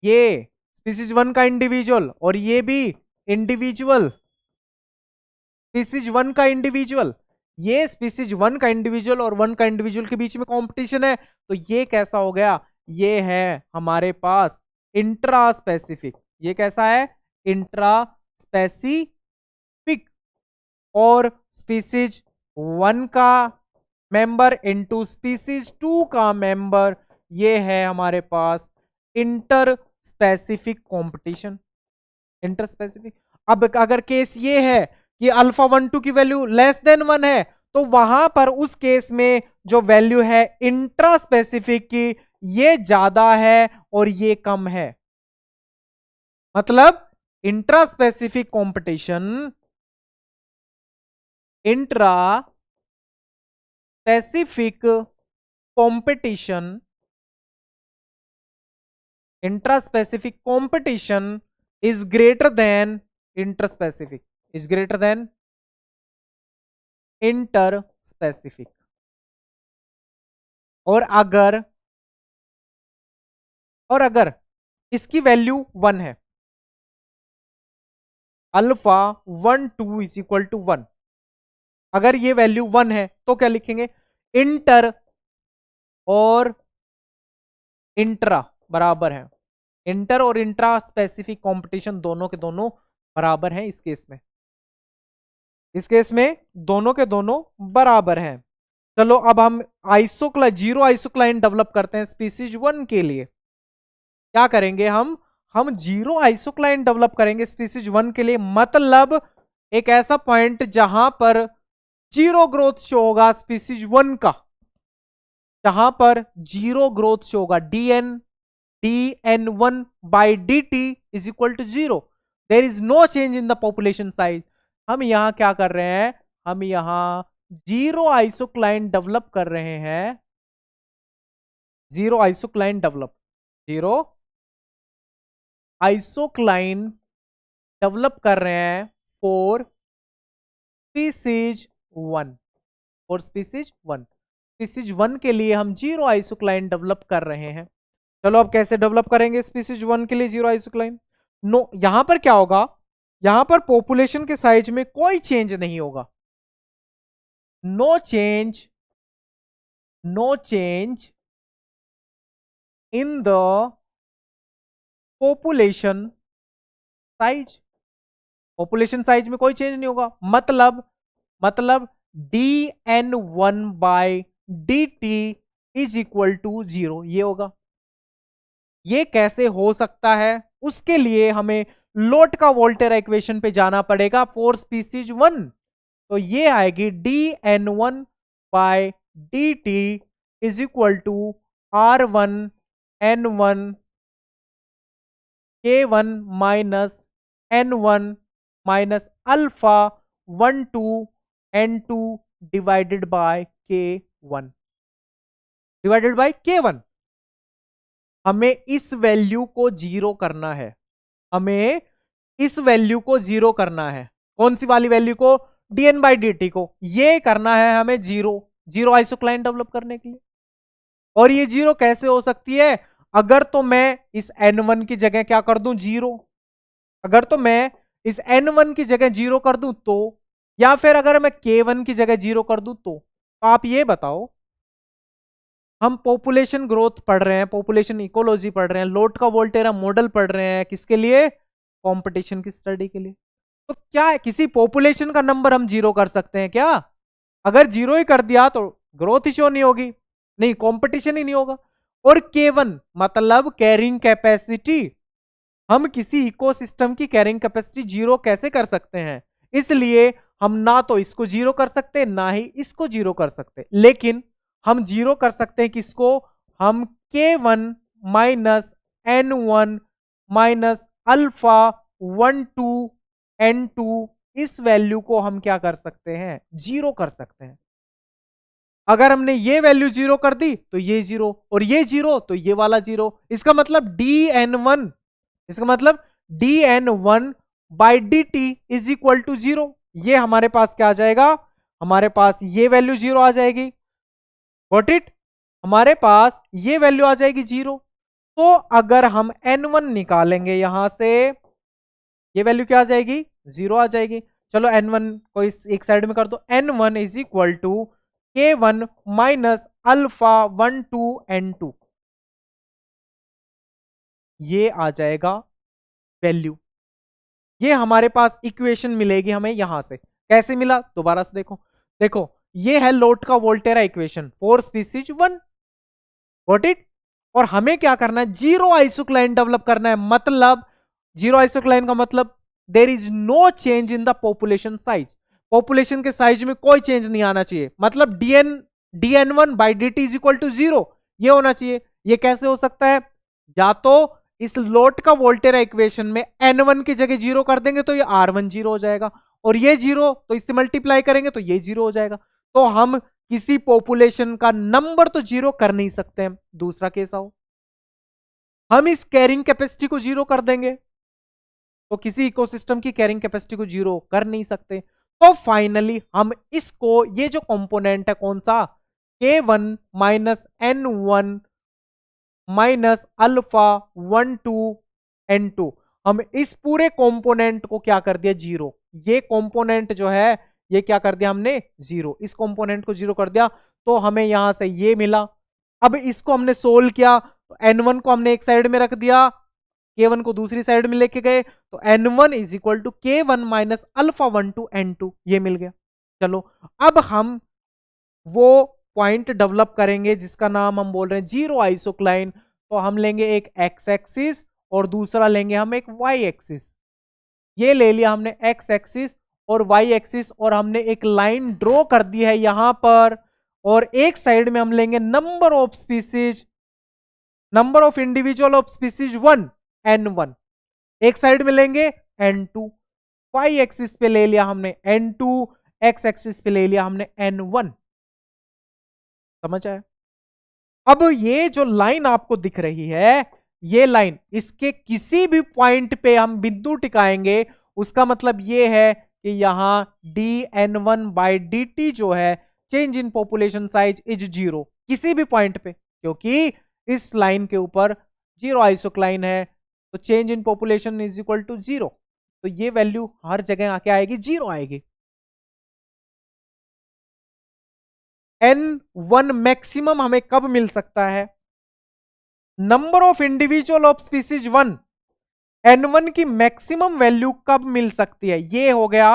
ये स्पीसीज 1 का इंडिविजुअल और ये भी इंडिविजुअल, स्पीसीज 1 का इंडिविजुअल, ये स्पीसीज 1 का इंडिविजुअल और 1 का इंडिविजुअल के बीच में कंपटीशन है, तो ये कैसा हो गया, ये है हमारे पास इंट्रा स्पेसिफिक। ये कैसा है, इंट्रा स्पेसिफिक। और स्पीसीज 1 का मेंबर इनटू स्पीसीज 2 का मेंबर, ये है हमारे पास interspecific competition, interspecific. अब अगर केस ये है कि अल्फा 1 2 की वैल्यू लेस देन 1 है, तो वहां पर उस केस में जो वैल्यू है इंट्रा स्पेसिफिक की, ये ज्यादा है और ये कम है। मतलब intra specific competition, intra specific competition, intra specific competition is greater than inter specific, is greater than inter specific. और अगर इसकी वैल्यू 1 है, अल्फा 1 2 इज इक्वल टू 1, अगर ये वैल्यू 1 है तो क्या लिखेंगे, इंटर और इंट्रा बराबर है, इंटर और इंट्रा स्पेसिफिक कंपटीशन दोनों के दोनों बराबर हैं इस केस में, इस केस में दोनों के दोनों बराबर हैं। चलो अब हम जीरो आइसोक्लाइन डेवलप करते हैं स्पीसीज 1 के लिए। क्या करेंगे हम जीरो आइसोक्लाइन डेवलप करेंगे स्पीसीज 1 के लिए, मतलब एक ऐसा पॉइंट जहां पर जीरो ग्रोथ शो होगा स्पीसीज 1 का, जहां पर जीरो ग्रोथ शो होगा, dn1 by dt is equal to zero, there is no change in the population size. हम यहां क्या कर रहे हैं, हम यहां जीरो आइसोक्लाइन डेवलप कर रहे हैं, zero isocline develop, zero isocline develop कर रहे हैं for species 1, for species 1, species 1 के लिए हम जीरो आइसोक्लाइन डेवलप कर रहे हैं। चलो अब कैसे डेवलप करेंगे स्पीसीज 1 के लिए जीरो आइसोक्लाइन, नो यहां पर क्या होगा, यहां पर पॉपुलेशन के साइज में कोई चेंज नहीं होगा, no change, no change in the population size, population size में कोई चेंज नहीं होगा, मतलब dn1 by dt is equal to zero, ये होगा। ये कैसे हो सकता है, उसके लिए हमें लोट का वोल्टेरा इक्वेशन पे जाना पड़ेगा फॉर स्पीसीज 1, तो ये आएगी dn1 by dt is equal to r1 n1 k1 minus n1 minus alpha 1 2 n2 divided by k1, divided by k1। हमें इस वैल्यू को जीरो करना है, हमें इस वैल्यू को जीरो करना है, कौन सी वाली वैल्यू को, dn बाई dt को, ये करना है हमें जीरो, जीरो आइसोक्लाइन डेवलप करने के लिए। और ये जीरो कैसे हो सकती है, अगर तो मैं इस n1 की जगह क्या कर दूं, जीरो, अगर तो मैं इस n1 की जगह जीरो कर दूं तो, या फिर अगर मैं k1 की जगह जीरो कर दूं तो आप ये बताओ, हम पॉपुलेशन ग्रोथ पढ़ रहे हैं, पॉपुलेशन इकोलॉजी पढ़ रहे हैं, लोट का वोल्टेरा मॉडल पढ़ रहे हैं, किसके लिए, कंपटीशन की स्टडी के लिए। तो क्या किसी पॉपुलेशन का नंबर हम जीरो कर सकते हैं क्या, अगर जीरो ही कर दिया तो ग्रोथ ही शो नहीं होगी, नहीं कंपटीशन ही नहीं होगा। और k1 मतलब कैरिंग कैपेसिटी, हम किसी इकोसिस्टम की कैरिंग कैपेसिटी जीरो कैसे कर सकते हैं, इसलिए हम ना तो इसको जीरो कर सकते ना ही इसको जीरो कर सकते, लेकिन हम जीरो कर सकते हैं किसको, हम k1 minus N1 minus alpha 1 2 N2, इस वैल्यू को हम क्या कर सकते हैं, जीरो कर सकते हैं। अगर हमने ये वैल्यू जीरो कर दी तो ये जीरो, और ये जीरो तो ये वाला जीरो। इसका मतलब dn1, इसका मतलब dn1 by D T is equal to zero. ये हमारे पास क्या आ जाएगा, हमारे पास ये वैल्यू जीरो आ जाएगी। गॉट इट, हमारे पास ये वैल्यू आ जाएगी जीरो। तो अगर हम n1 निकालेंगे यहां से, ये वैल्यू क्या आ जाएगी, जीरो आ जाएगी। चलो n1 को इस एक साइड में कर दो, n1 is equal to k1 minus alpha 1 2 n2, ये आ जाएगा वैल्यू। ये हमारे पास इक्वेशन मिलेगी हमें यहां से। कैसे मिला, दोबारा से देखो। देखो ये है लोट का Volterra equation for species 1। Got it. और हमें क्या करना है, जीरो आइसोक्लाइन डेवलप करना है। मतलब जीरो आइसोक्लाइन का मतलब there is no change in the population size. Population के साइज में कोई चेंज नहीं आना चाहिए। मतलब dn1 by D T is equal to zero, ये होना चाहिए। ये कैसे हो सकता है, या तो इस लोट का वोल्टेरा इक्वेशन में n1 की जगह जीरो कर देंगे तो ये r1 जीरो हो जाएगा, और ये जीरो तो इससे मल्टीप्लाई करेंगे तो ये जीरो हो जाएगा। तो हम किसी पॉपुलेशन का नंबर तो जीरो कर नहीं सकते हैं। दूसरा केस आओ, हम इस कैरिंग कैपेसिटी को जीरो कर देंगे, तो किसी इकोसिस्टम की कैरिंग कैपेसिटी को जीरो कर नहीं सकते। तो फाइनली हम इसको, ये जो कंपोनेंट है कौन सा, k1 minus n1 minus alpha 1 2 n2, हम इस पूरे कंपोनेंट को क्या कर दिया, जीरो। ये कंपोनेंट जो है ये क्या कर दिया हमने, जीरो। इस कंपोनेंट को जीरो कर दिया, तो हमें यहां से ये मिला। अब इसको हमने सोल्व किया, तो n1 को हमने एक साइड में रख दिया, k1 को दूसरी साइड में लेके गए, तो n1 is equal to k1 minus alpha 1 2 n2, ये मिल गया। चलो अब हम वो पॉइंट डेवलप करेंगे जिसका नाम हम बोल रहे हैं जीरो आइसोक्लाइन। तो हम लेंगे एक एक्स एक्सिस और दूसरा लेंगे हम एक वाई एक्सिस। ये ले लिया हमने एक्स एक्सिस और वाई एक्सिस, और हमने एक लाइन ड्रॉ कर दी है यहां पर। और एक साइड में हम लेंगे number of species, number of individual of species 1 n1, एक साइड में लेंगे n2। वाई एक्सिस पे ले लिया हमने n2, एक्स एक्सिस पे ले लिया हमने n1। समझ आया। अब ये जो लाइन आपको दिख रही है, ये लाइन, इसके किसी भी पॉइंट पे हम बिंदु टिकाएंगे, उसका मतलब ये है कि यहां dn1 बाई डी टी जो है, change in population size is zero, किसी भी पॉइंट पे, क्योंकि इस लाइन के ऊपर जीरो आइसोक्लाइन है, तो change in population is equal to zero. तो ये वैल्यू हर जगह आके आएगी, जीरो आएगी। n1 मैक्सिमम हमें कब मिल सकता है, number of individual of species 1, n1 की मैक्सिमम वैल्यू कब मिल सकती है, ये हो गया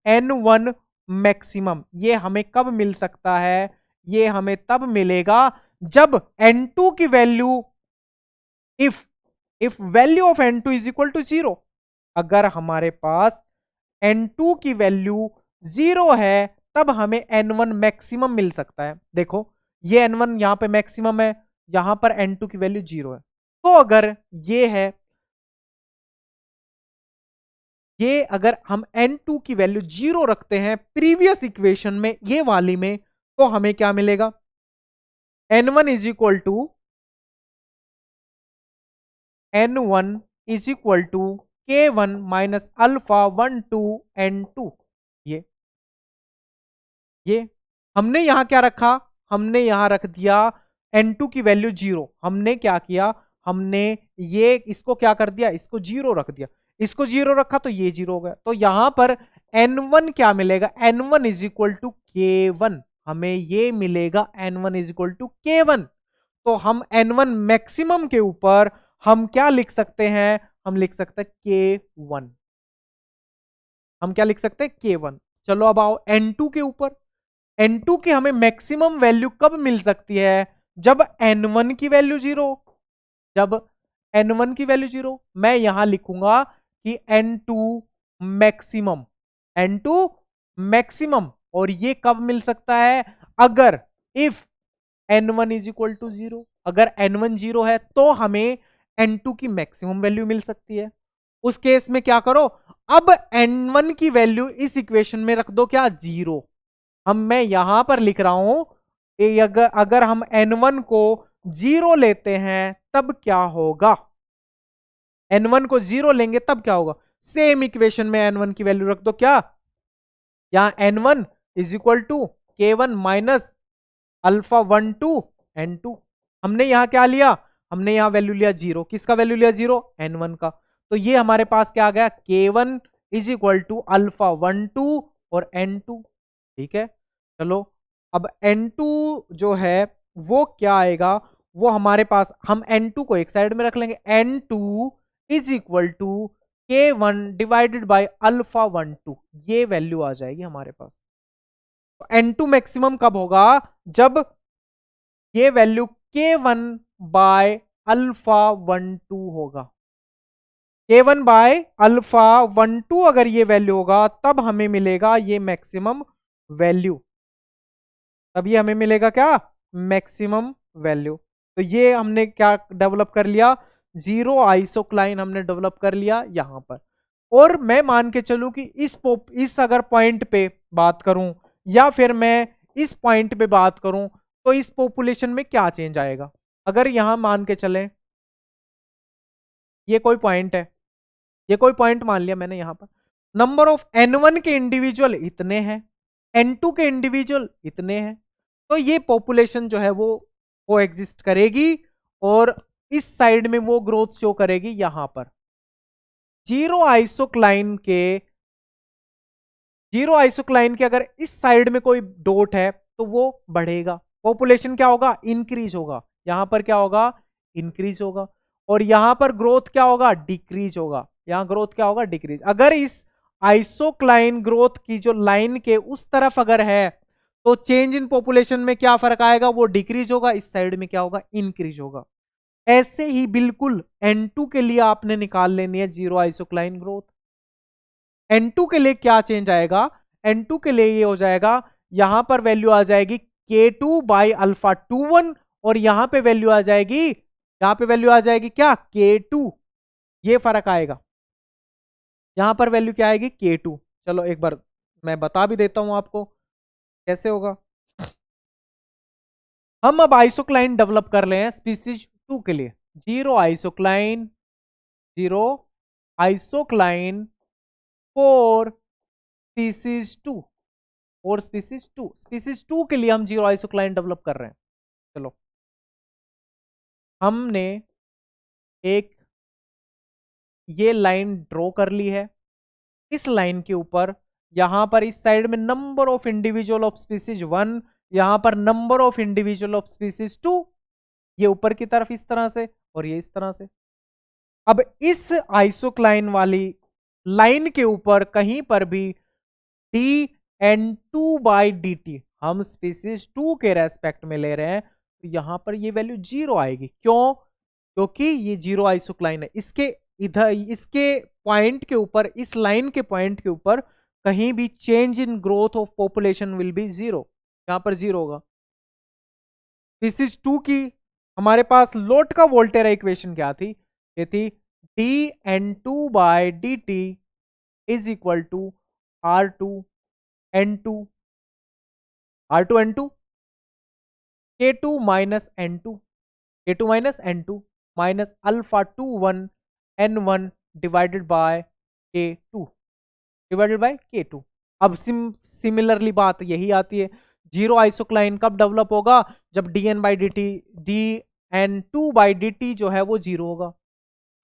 n1 मैक्सिमम। ये हमें कब मिल सकता है, ये हमें तब मिलेगा जब n2 की value, if value of n2 is equal to zero, अगर हमारे पास n2 की वैल्यू जीरो है तब हमें n1 मैक्सिमम मिल सकता है। देखो ये n1 यहां पे मैक्सिमम है, यहां पर n2 की वैल्यू जीरो है। तो अगर ये है, ये अगर हम n2 की वैल्यू जीरो रखते हैं प्रीवियस इक्वेशन में, ये वाली में, तो हमें क्या मिलेगा, n1 is equal to n1 is equal to k1 minus alpha 1 2 n2। ये हमने यहां क्या रखा, हमने यहां रख दिया n2 की वैल्यू जीरो। हमने क्या किया, हमने ये इसको क्या कर दिया, इसको जीरो रख दिया। इसको जीरो रखा तो ये जीरो हो गया। तो यहां पर n1 क्या मिलेगा, n1 is equal to k1, हमें ये मिलेगा n1 is equal to k1। तो हम n1 मैक्सिमम के ऊपर हम क्या लिख सकते हैं, हम लिख सकते हैं k1, हम क्या लिख सकते हैं, k1। चलो अब आओ n2 के ऊपर। n2 की हमें मैक्सिमम वैल्यू कब मिल सकती है, जब n1 की वैल्यू जीरो, जब n1 की वैल्यू जीरो। मैं यहां लिखूंगा कि n2 मैक्सिमम, n2 मैक्सिमम, और ये कब मिल सकता है, अगर if n1 is equal to zero. अगर n1 जीरो है तो हमें N2 की मैक्सिमम वैल्यू मिल सकती है। उस केस में क्या करो, अब N1 की वैल्यू इस इक्वेशन में रख दो क्या, 0। मैं यहां पर लिख रहा हूं, अगर हम N1 को 0 लेते हैं तब क्या होगा, N1 को 0 लेंगे तब क्या होगा, सेम इक्वेशन में N1 की वैल्यू रख दो क्या, यहां N1 is equal to K1 minus alpha 1 two N2। हमने यहां क्या लिया, हमने यहां वैल्यू लिया 0, किसका वैल्यू लिया 0, N1 का। तो ये हमारे पास क्या आ गया, K1 is equal to alpha 1 2 और N2। ठीक है, चलो अब N2 जो है वो क्या आएगा, वो हमारे पास, हम N2 को एक साइड में रख लेंगे, N2 is equal to K1 divided by alpha 1 2, ये वैल्यू आ जाएगी हमारे पास। तो N2 मैक्सिमम कब होगा, जब ये वैल्यू K1 बाय अल्फा 1 2 होगा। K1 बाय अल्फा 1 2 अगर ये वैल्यू होगा तब हमें मिलेगा ये मैक्सिमम वैल्यू, तब ये हमें मिलेगा क्या, मैक्सिमम वैल्यू। तो ये हमने क्या डेवलप कर लिया, जीरो आइसोक्लाइन हमने डेवलप कर लिया यहां पर। और मैं मान के चलूं कि इस अगर पॉइंट पे बात करूं या फिर मैं इस पॉइंट पे बात करूं, तो इस पॉपुलेशन में क्या चेंज आएगा। अगर यहां मान के चलें ये कोई पॉइंट है, ये कोई पॉइंट मान लिया मैंने यहां पर, नंबर ऑफ N1 के इंडिविजुअल इतने हैं, N2 के इंडिविजुअल इतने हैं, तो ये पॉपुलेशन जो है वो एग्जिस्ट करेगी और इस साइड में वो ग्रोथ शो करेगी यहां पर। जीरो आइसोक्लाइन के अगर इस साइड में कोई डॉट है तो वो बढ़ेगा, पॉपुलेशन क्या होगा, इंक्रीज होगा, यहां पर क्या होगा, इंक्रीज होगा। और यहां पर ग्रोथ क्या होगा, डिक्रीज होगा, यहां ग्रोथ क्या होगा, डिक्रीज। अगर इस आइसोक्लाइन ग्रोथ की जो लाइन के उस तरफ अगर है तो चेंज इन पॉपुलेशन में क्या फर्क आएगा, वो डिक्रीज होगा, इस साइड में क्या होगा, इंक्रीज होगा। ऐसे ही बिल्कुल N2 के लिए आपने निकाल लेनी है जीरो आइसोक्लाइन ग्रोथ। N2 के लिए क्या चेंज आएगा, N2 के लिए ये हो जाएगा, यहां पर वैल्यू आ जाएगी K2 बाई अल्फा 21 और यहां पे वैल्यू आ जाएगी, यहां पे वैल्यू आ जाएगी क्या, K2। ये फर्क आएगा, यहां पर वैल्यू क्या आएगी, K2। चलो एक बार मैं बता भी देता हूं आपको कैसे होगा। हम अब आइसोक्लाइन डेवलप कर रहे हैं स्पीसीज 2 के लिए, जीरो आइसोक्लाइन फॉर स्पीसीज 2, और स्पीसीज 2 के लिए हम जीरो आइसोक्लाइन डेवलप कर रहे हैं। चलो हमने एक ये लाइन ड्रॉ कर ली है, इस लाइन के ऊपर यहां पर इस साइड में number of individual of species 1, यहां पर number of individual of species 2, ये ऊपर की तरफ इस तरह से और ये इस तरह से। अब इस आइसोक्लाइन वाली लाइन के ऊपर कहीं पर भी dN2 बाई dt हम स्पीसीज 2 के रेस्पेक्ट में ले रहे हैं, तो यहां पर ये वैल्यू 0 आएगी। क्यों, क्योंकि ये जीरो आइसोक्लाइन है, इसके इधर इसके पॉइंट के ऊपर, इस लाइन के पॉइंट के ऊपर कहीं भी change in growth of population will be 0, यहां पर 0 होगा। स्पीसीज 2 की हमारे पास लोट का वोल्टेरा इक्वेशन क्या थी, ये थी dN2 by dt is equal to R2N2 K2 minus N2 minus alpha 21 N1 divided by K2। अब सिमिलरली बात यही आती है, जीरो आइसोक्लाइन कब डेवलप होगा, जब dN2 बाई dt जो है वो 0 होगा।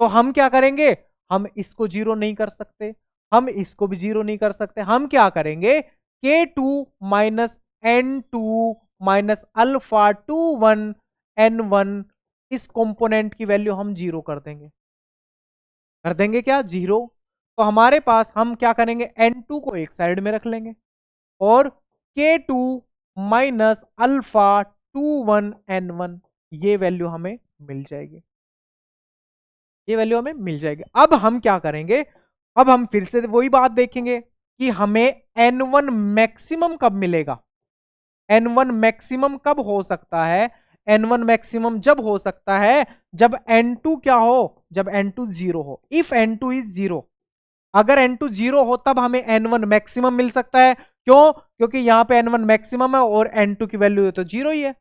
तो हम क्या करेंगे, हम इसको 0 नहीं कर सकते, हम इसको भी 0 नहीं कर सकते, हम क्या करेंगे, K2 minus N2 minus alpha 21 N1 इस कंपोनेंट की वैल्यू हम 0 कर देंगे क्या, 0। तो हमारे पास हम क्या करेंगे, N2 को एक साइड में रख लेंगे और K2 माइनस अल्फा 21 N1 ये वैल्यू हमें मिल जाएगी, ये वैल्यू हमें मिल जाएगी। अब हम क्या करेंगे, अब हम फिर से वही बात देखेंगे कि हमें N1 मैक्सिमम कब मिलेगा, N1 मैक्सिमम कब हो सकता है, N1 मैक्सिमम जब हो सकता है जब N2 क्या हो, जब N2 जीरो हो। इफ N2 इज जीरो, अगर N2 जीरो हो तब हमें N1 मैक्सिमम मिल सकता है। क्यों? क्योंकि यहां पे N1 मैक्सिमम है और N2 की वैल्यू तो जीरो ही है।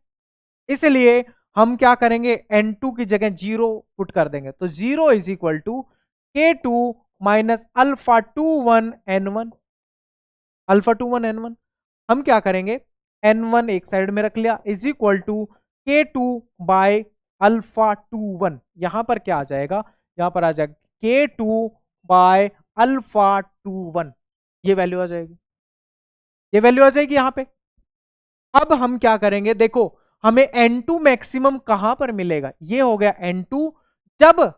इसलिए हम क्या करेंगे, N2 की जगह जीरो पुट कर देंगे। तो zero is equal to K2 minus alpha 21 N1, alpha 21 N1। हम क्या करेंगे, N1 एक साइड में रख लिया, is equal to K2 by alpha 21। यहां पर क्या आ जाएगा, यहां पर आ जाएगा K2 बाय अल्फा 21। ये वैल्यू आ जाएगी, ये वैल्यू आ जाएगी यहां पे। अब हम क्या करेंगे, देखो हमें N2 मैक्सिमम कहां पर मिलेगा, ये हो गया N2। जब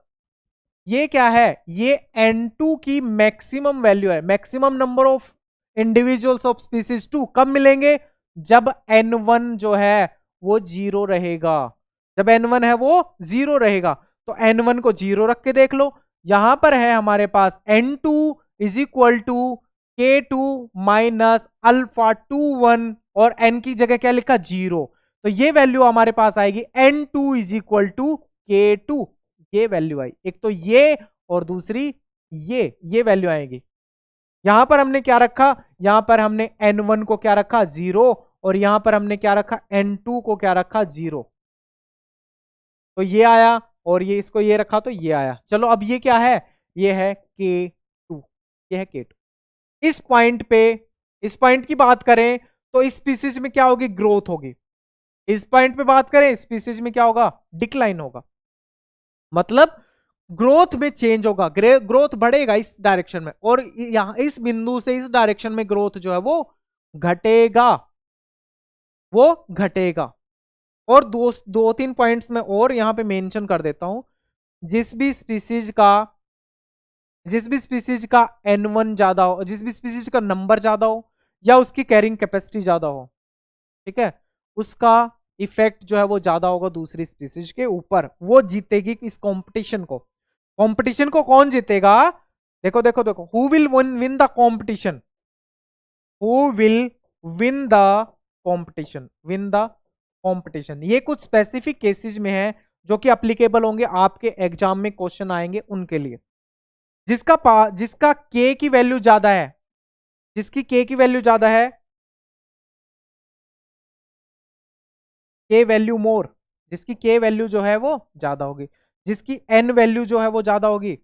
ये क्या है, ये N2 की मैक्सिमम वैल्यू है, maximum number of individuals of species 2 कब मिलेंगे, जब N1 जो है वो जीरो रहेगा। जब N1 है वो जीरो रहेगा, तो N1 को जीरो रख के देख लो। यहां पर है हमारे पास N2 is equal to K2 minus alpha 21 और N की जगह क्या लिखा, जीरो। तो ये वैल्यू हमारे पास आएगी N2 is equal to K2। ये वैल्यू आई, एक तो ये और दूसरी ये वैल्यू आएगी। यहां पर हमने क्या रखा, यहां पर हमने N1 को क्या रखा, जीरो, और यहां पर हमने क्या रखा, N2 को क्या रखा, जीरो। तो ये आया, और ये इसको ये रखा तो ये आया। चलो अब ये क्या है, ये है K2, ये है K2। इस पॉइंट पे, इस पॉइंट की बात करें तो इस स्पीसीज में क्या होगी, ग्रोथ होगी। इस पॉइंट पे बात करें, स्पीसीज में क्या होगा, डिक्लाइन होगा। मतलब ग्रोथ में चेंज होगा, ग्रोथ बढ़ेगा इस डायरेक्शन में, और यहां इस बिंदु से इस डायरेक्शन में ग्रोथ जो है वो घटेगा, वो घटेगा। और दो तीन पॉइंट्स में और यहां पे मेंशन कर देता हूं। जिस भी स्पीसीज का N1 ज्यादा हो, जिस भी स्पीसीज का नंबर ज्यादा हो या उसकी कैरिंग कैपेसिटी ज्यादा हो, ठीक है, उसका इफेक्ट जो है वो ज्यादा होगा दूसरी स्पीसीज के ऊपर, वो जीतेगी इस कंपटीशन को। कंपटीशन को कौन जीतेगा, देखो देखो देखो, who will win the competition, who will win the competition, win the competition. ये कुछ स्पेसिफिक केसेस में है जो कि अप्लीकेबल होंगे, आपके एग्जाम में क्वेश्चन आएंगे उनके लिए। जिसका के की वैल्यू ज्यादा है, जिसकी के की वैल्यू ज्यादा है, के वैल्यू मोर, जिसकी के वैल्यू जो है वो ज्यादा होगी, जिसकी एन वैल्यू जो है वो ज्यादा होगी,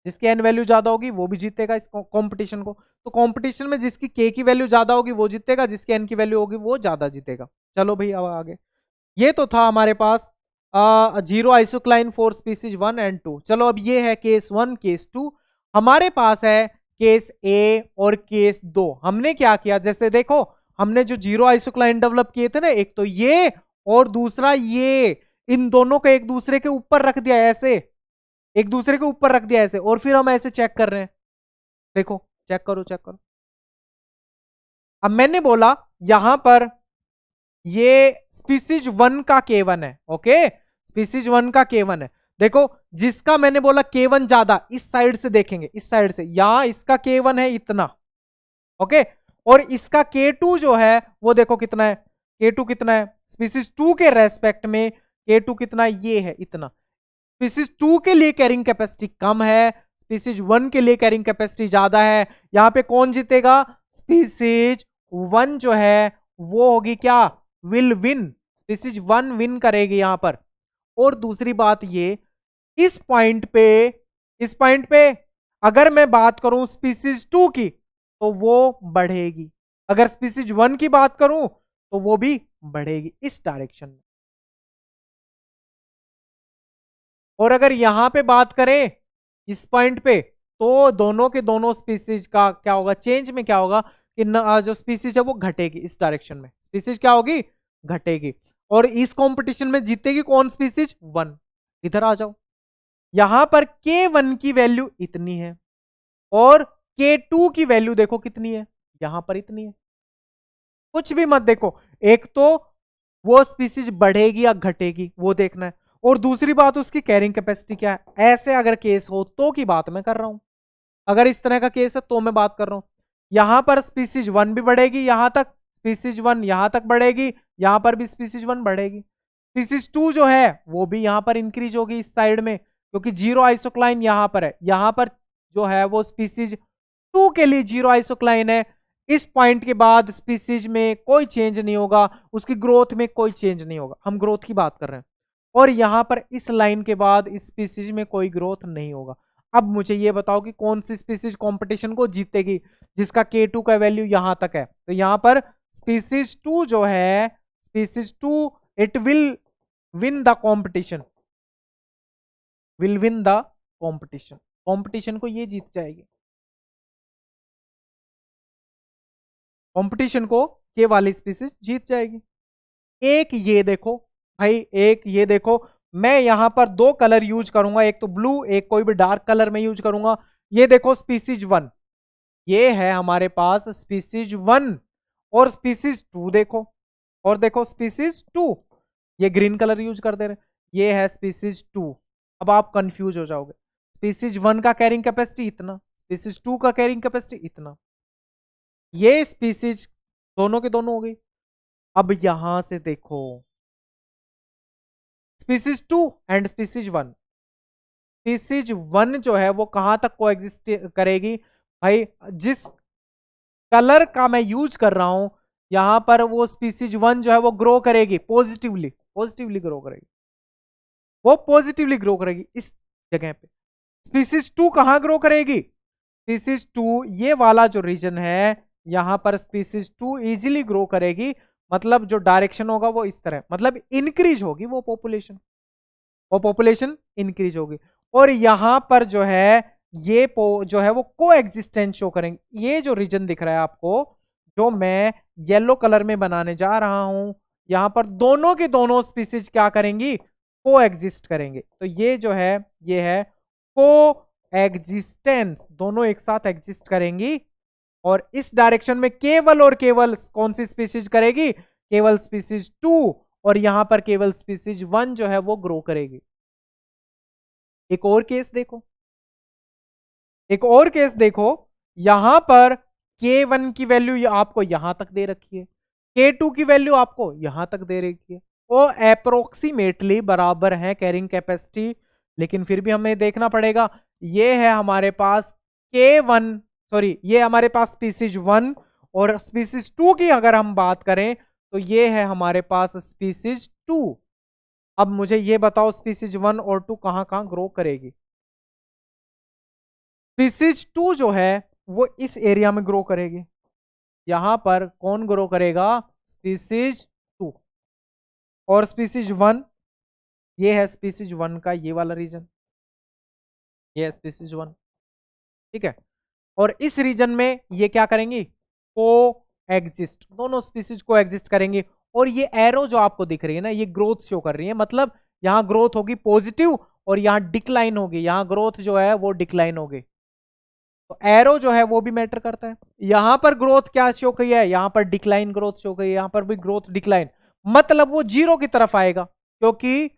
जिसकी एन वैल्यू ज्यादा होगी वो भी जीतेगा इस कंपटीशन को। तो कंपटीशन में जिसकी के की वैल्यू ज्यादा होगी वो जीतेगा, जिसकी एन की वैल्यू होगी वो ज्यादा जीतेगा। चलो भाई अब आगे, ये तो था हमारे पास जीरो आइसोक्लाइन फॉर स्पीसीज 1 एंड 2। चलो अब ये है केस 1, केस 2। हमारे पास है केस ए और केस 2। हमने क्या किया, जैसे देखो हमने जो जीरो आइसोक्लाइन डेवलप किए थे ना, एक तो ये और दूसरा ये, इन दोनों को एक दूसरे के ऊपर रख दिया ऐसे, एक दूसरे के ऊपर रख दिया ऐसे, और फिर हम ऐसे चेक कर रहे हैं। देखो चेक करो, चेक करो। अब मैंने बोला यहां पर ये स्पीसीज 1 का K1 है, ओके, स्पीसीज 1 का K1 है। देखो जिसका मैंने बोला K1 ज्यादा, इस साइड से देखेंगे, इस साइड से, यहां इसका K1 है इतना, ओके, और इसका K2 जो है वो देखो कितना है, K2 कितना है, स्पीसीज 2 के रेस्पेक्ट में K2 कितना, ये है इतना। स्पीसीज 2 के लिए कैरिंग कैपेसिटी कम है, स्पीसीज 1 के लिए कैरिंग कैपेसिटी ज्यादा है। यहां पे कौन जीतेगा, स्पीसीज 1 जो है वो होगी क्या, विल विन, स्पीसीज 1 विन करेगी यहां पर। और दूसरी बात ये, इस पॉइंट पे, इस पॉइंट पे अगर मैं बात करूं स्पीसीज 2 की तो वो बढ़ेगी, अगर स्पीसीज 1 की बात करूं तो वो भी बढ़ेगी इस डायरेक्शन में। और अगर यहां पे बात करें इस पॉइंट पे, तो दोनों के दोनों स्पीसीज का क्या होगा, चेंज में क्या होगा कि जो स्पीसीज है वो घटेगी इस डायरेक्शन में, स्पीसीज क्या होगी, घटेगी। और इस कंपटीशन में जीतेगी कौन, स्पीसीज 1। इधर आ जाओ, यहां पर K1 की वैल्यू इतनी है और K2 की वैल्यू देखो कितनी है, यहां पर इतनी है। कुछ भी मत देखो, एक तो वो स्पीसीज बढ़ेगी या घटेगी वो देखना है, और दूसरी बात उसकी कैरिंग कैपेसिटी क्या है। ऐसे अगर केस हो तो की बात मैं कर रहा हूं, अगर इस तरह का केस है तो मैं बात कर रहा हूं। यहां पर स्पीसीज 1 भी बढ़ेगी, यहां तक स्पीसीज 1 यहां तक बढ़ेगी, यहां पर भी स्पीसीज 1 बढ़ेगी। स्पीसीज 2 जो है वो भी यहां पर इंक्रीज होगी इस साइड में, क्योंकि जीरो आइसोक्लाइन यहां पर है। यहां पर जो है वो स्पीसीज 2 के लिए जीरो आइसोक्लाइन है। इस पॉइंट के बाद स्पीसीज में कोई चेंज नहीं होगा, उसकी ग्रोथ में कोई चेंज नहीं होगा, हम ग्रोथ की बात कर रहे हैं। और यहां पर इस लाइन के बाद इस स्पीसीज में कोई ग्रोथ नहीं होगा। अब मुझे ये बताओ कि कौन सी स्पीसीज कंपटीशन को जीतेगी, जिसका K2 का वैल्यू यहां तक है। तो यहां पर स्पीसीज 2 जो है, species 2 it will win the competition, will win the competition, competition को ये जीत जाएगी, कॉम्पिटिशन को ये वाली स्पीसीज जीत जाएगी। एक ये देखो भाई, एक ये देखो, मैं यहां पर दो कलर यूज करूंगा, एक तो ब्लू, एक कोई भी डार्क कलर में यूज करूंगा। ये देखो स्पीसीज 1, ये है हमारे पास स्पीसीज 1, और स्पीसीज 2 देखो, और देखो स्पीसीज 2, ये ग्रीन कलर यूज कर दे रहे, ये है स्पीसीज 2। अब आप कंफ्यूज हो जाओगे, स्पीसीज 1 का कैरिंग कैपेसिटी इतना, स्पीसीज 2 का कैरिंग कैपेसिटी इतना, ये स्पीसीज दोनों के दोनों हो गई। अब यहां से देखो स्पीसीज 2 एंड स्पीसीज 1, स्पीसीज 1 जो है वो कहां तक को एग्जिस्ट करेगी भाई, जिस कलर का मैं यूज कर रहा हूं यहां पर, वो स्पीसीज 1 जो है वो ग्रो करेगी पॉजिटिवली, पॉजिटिवली ग्रो करेगी, वो पॉजिटिवली ग्रो करेगी इस जगह पे। स्पीसीज 2 कहां ग्रो करेगी, स्पीसीज 2 ये वाला जो रीजन है यहां पर स्पीसीज 2 इजीली ग्रो करेगी, मतलब जो डायरेक्शन होगा वो इस तरह, मतलब इंक्रीज होगी वो पॉपुलेशन इंक्रीज होगी। और यहां पर जो है ये जो है वो को एग्जिस्टेंस शो करेंगे। ये जो रीजन दिख रहा है आपको, जो मैं येलो कलर में बनाने जा रहा हूं, यहां पर दोनों के दोनों स्पीसीज क्या करेंगी, को एग्जिस्ट करेंगे। तो ये जो है ये है को एग्जिस्टेंस, दोनों एक साथ एग्जिस्ट करेंगी। और इस डायरेक्शन में केवल और केवल कौन सी स्पीसीज करेगी, केवल स्पीसीज 2, और यहां पर केवल स्पीसीज 1 जो है वो ग्रो करेगी। एक और केस देखो, एक और केस देखो, यहां पर K1 की वैल्यू आपको यहां तक दे रखी है, K2 की वैल्यू आपको यहां तक दे रखी है, वो अप्रोक्सीमेटली बराबर है कैरिंग कैपेसिटी। लेकिन फिर भी हमें देखना पड़ेगा, ये है हमारे पास K1, सॉरी ये हमारे पास स्पीसीज 1, और स्पीसीज 2 की अगर हम बात करें तो ये है हमारे पास स्पीसीज 2। अब मुझे ये बताओ स्पीसीज 1 और 2 कहां कहां ग्रो करेगी। स्पीसीज 2 जो है वो इस एरिया में ग्रो करेगी, यहां पर कौन ग्रो करेगा, स्पीसीज 2। और स्पीसीज 1, ये है स्पीसीज 1 का ये वाला रीजन, ये है स्पीसीज 1, ठीक है। और इस रीजन में ये क्या करेंगी, को एग्जिस्ट, दोनों स्पीसीज को एग्जिस्ट करेंगे। और ये एरो जो आपको दिख रही है ना, ये ग्रोथ शो कर रही है, मतलब यहां ग्रोथ होगी पॉजिटिव और यहां डिक्लाइन होगी, यहां ग्रोथ जो है वो डिक्लाइन होगी। तो एरो जो है वो भी मैटर करता है। यहां पर ग्रोथ क्या शो की है, यहां पर डिक्लाइन ग्रोथ शो की है, यहां पर भी ग्रोथ डिक्लाइन, मतलब वो जीरो की तरफ आएगा, क्योंकि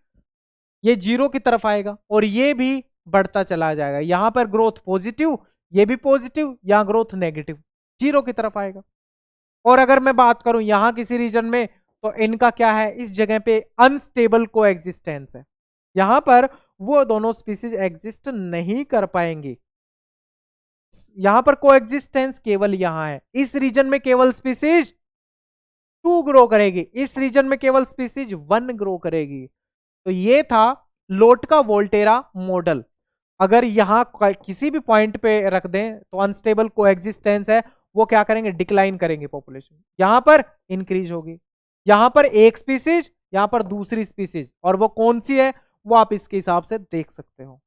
ये जीरो की तरफ आएगा और ये भी बढ़ता चला जाएगा। यहां पर ग्रोथ पॉजिटिव, ये भी पॉजिटिव, यहां ग्रोथ नेगेटिव, जीरो की तरफ आएगा। और अगर मैं बात करूं यहां किसी रीजन में, तो इनका क्या है, इस जगह पे अनस्टेबल को एग्जिस्टेंस है, यहां पर वो दोनों स्पीसीज एग्जिस्ट नहीं कर पाएंगी। यहां पर को एग्जिस्टेंस केवल यहां है, इस रीजन में केवल स्पीसीज 2 ग्रो करेगी, इस रीजन में केवल स्पीसीज 1 ग्रो करेगी। तो ये था लोट का वोल्टेरा मॉडल। अगर यहां किसी भी पॉइंट पे रख दें तो अनस्टेबल कोएग्जिस्टेंस है, वो क्या करेंगे, डिक्लाइन करेंगे पॉपुलेशन, यहां पर इंक्रीज होगी, यहां पर एक स्पीसीज, यहां पर दूसरी स्पीसीज, और वो कौन सी है वो आप इसके हिसाब से देख सकते हो।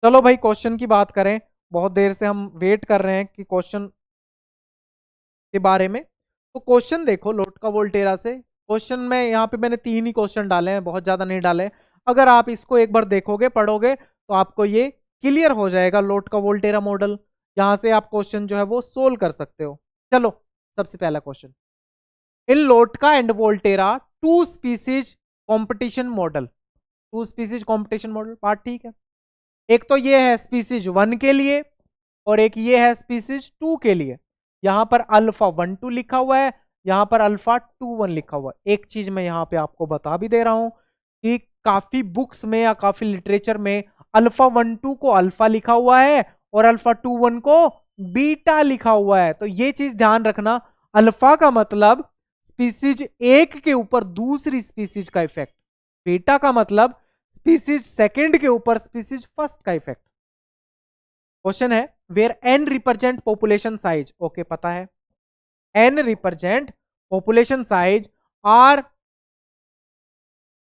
चलो भाई क्वेश्चन की बात करें, बहुत देर से हम वेट कर रहे हैं कि क्वेश्चन के बारे में। तो क्वेश्चन देखो लोट का वोल्टेरा से, क्वेश्चन में यहाँ पे मैंने 3 ही क्वेश्चन डाले हैं, बहुत ज्यादा नहीं डाले। अगर आप इसको एक बार देखोगे पढ़ोगे तो आपको ये क्लियर हो जाएगा लोट का वोल्टेरा मॉडल, यहां से आप क्वेश्चन जो है वो सोल्व कर सकते हो। चलो सबसे पहला question, in Lotka and Volterra two species competition model, two species competition model part, ठीक है। एक तो ये है स्पीसीज 1 के लिए और एक ये है स्पीसीज 2 के लिए। यहां पर अल्फा 1 2 लिखा हुआ है, यहाँ पर अल्फा 2 1 लिखा हुआ है। एक चीज मैं यहाँ पे आपको बता भी दे रहा हूं कि काफी बुक्स में या काफी लिटरेचर में अल्फा 1 2 को अल्फा लिखा हुआ है और अल्फा 2 1 को बीटा लिखा हुआ है। तो ये चीज ध्यान रखना, अल्फा का मतलब स्पीसीज एक के ऊपर दूसरी स्पीसीज का इफेक्ट, बीटा का मतलब स्पीसीज सेकंड के ऊपर स्पीसीज फर्स्ट का इफेक्ट। क्वेश्चन है where N represent population size, okay पता है, N represent population size, R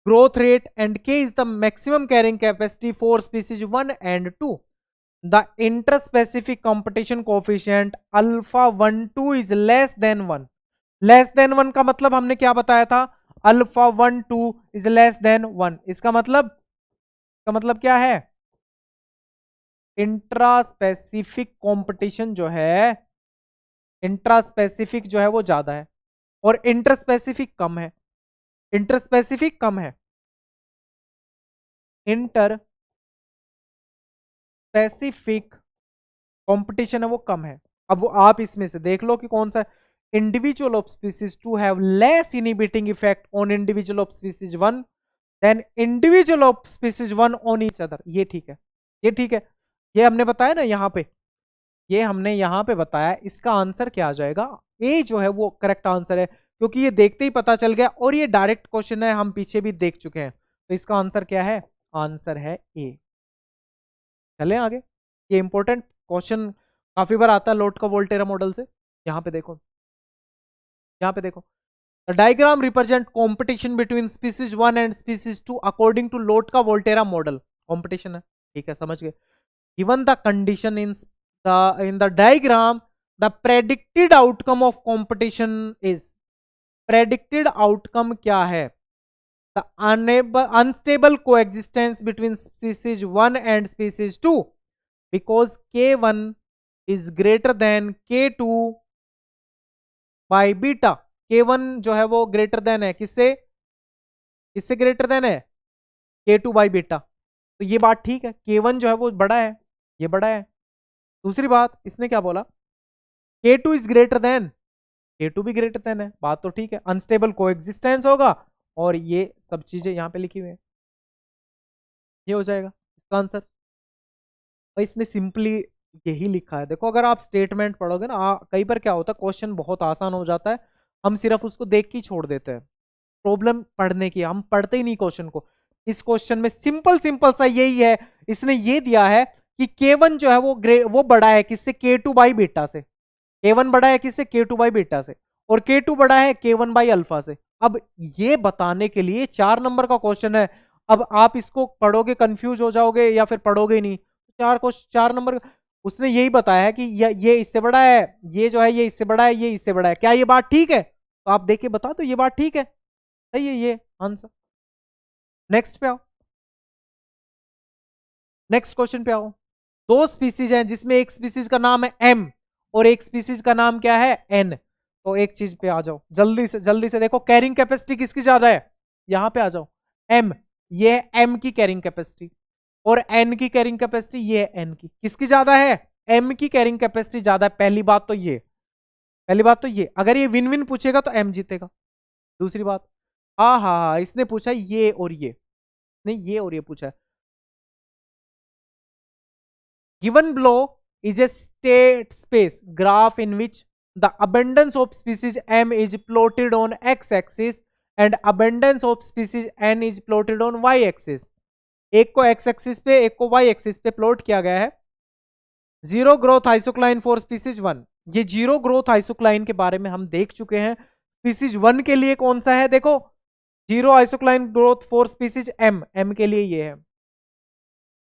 growth rate and k is the maximum carrying capacity for species 1 and 2. The interspecific competition coefficient alpha 1 2 is less than 1. Less than 1 का मतलब हमने क्या बताया था, alpha 1 2 is less than 1। इसका मतलब क्या है, इंट्रास्पेसिफिक कंपटीशन जो है, इंट्रास्पेसिफिक जो है वो ज्यादा है और इंटरस्पेसिफिक कम है। इंटरस्पेसिफिक कम है, इंटर स्पेसिफिक कंपटीशन है वो कम है। अब आप इसमें से देख लो कि कौन सा, individual of species 2 have less inhibiting effect on individual of species 1 than individual of species 1 on each other. ये ठीक है, ये ठीक है, ये हमने बताया ना यहाँ पे, ये हमने यहाँ पे बताया। इसका आंसर क्या आ जाएगा, ए जो है वो करेक्ट आंसर है, क्योंकि ये देखते ही पता चल गया और ये डायरेक्ट क्वेश्चन है, हम पीछे भी देख चुके हैं। तो इसका आंसर क्या है, आंसर है ए। चलें आगे, ये इंपॉर्टेंट क्वेश्चन काफी बार आता है लोट का वोल्टेरा मॉडल से। यहाँ पे देखो, यहाँ पे देखो, the diagram represent competition between species 1 and species 2 according to Lotka Volterra model. Competition है, ठीक है, समझ गए। Given the condition in the diagram, the predicted outcome of competition is, predicted outcome क्या है, the unstable coexistence between species 1 and species 2 because k1 is greater than k2 by beta। k1 जो है वो ग्रेटर देन है किससे, किससे greater than है, k2 by beta. तो ये बात ठीक है, k1 जो है वो बड़ा है, ये बड़ा है। दूसरी बात इसने क्या बोला, k2 is greater than, k2 भी ग्रेटर देन है, बात तो ठीक है। अनस्टेबल कोएग्जिस्टेंस होगा और ये सब चीजें यहां पे लिखी हुई है, ये हो जाएगा इसका आंसर। और इसने सिंपली यही लिखा है। देखो अगर आप स्टेटमेंट पढ़ोगे ना, कई बार क्या होता है क्वेश्चन बहुत आसान हो जाता है, हम सिर्फ उसको देख के छोड़ देते हैं। प्रॉब्लम पढ़ने की, हम पढ़ते ही नहीं क्वेश्चन को। इस क्वेश्चन में सिंपल सिंपल सा यही है, इसने ये दिया है कि k1 जो है वो बड़ा है किससे, k2 बाई बीटा से। k1 बड़ा है किससे, k2 बाई बीटा से, और k2 बड़ा है k1 बाई अल्फा से। अब ये बताने के लिए 4 नंबर का क्वेश्चन है। अब आप इसको पढ़ोगे कंफ्यूज हो जाओगे या फिर पढ़ोगे नहीं। 4 नंबर उसने यही बताया है कि ये इससे बड़ा है, ये जो है ये इससे बड़ा है, ये इससे बड़ा है। क्या ये बात ठीक है, तो आप देख के बताओ तो ये बात ठीक है, सही है ये आंसर। नेक्स्ट पे आओ, नेक्स्ट क्वेश्चन पे आओ। दो स्पीसीज हैं जिसमें एक स्पीसीज का नाम है एम और एक स्पीसीज का नाम क्या है, एन। तो एक चीज पे आ जाओ जल्दी से देखो, कैरिंग कैपेसिटी किसकी ज्यादा है, यहां पे आ जाओ। एम, ये है एम की कैरिंग कैपेसिटी, और एन की कैरिंग कैपेसिटी ये है एन की। किसकी ज्यादा है, एम की कैरिंग कैपेसिटी ज्यादा है। पहली बात तो ये, पहली बात तो ये, अगर ये विन विन पूछेगा तो एम जीतेगा। दूसरी बात, हाँ इसने पूछा ये और ये, नहीं ये और ये पूछा है। Given below is a state space graph in which the abundance of species M is plotted on x-axis and abundance of species N is plotted on y-axis। एक को x-axis पे एक को y-axis पे प्लॉट किया गया है। जीरो ग्रोथ आइसोक्लाइन फॉर स्पीसीज 1, ये जीरो ग्रोथ आइसोक्लाइन के बारे में हम देख चुके हैं। स्पीसीज 1 के लिए कौन सा है, देखो zero isocline growth for species M, M के लिए ये है,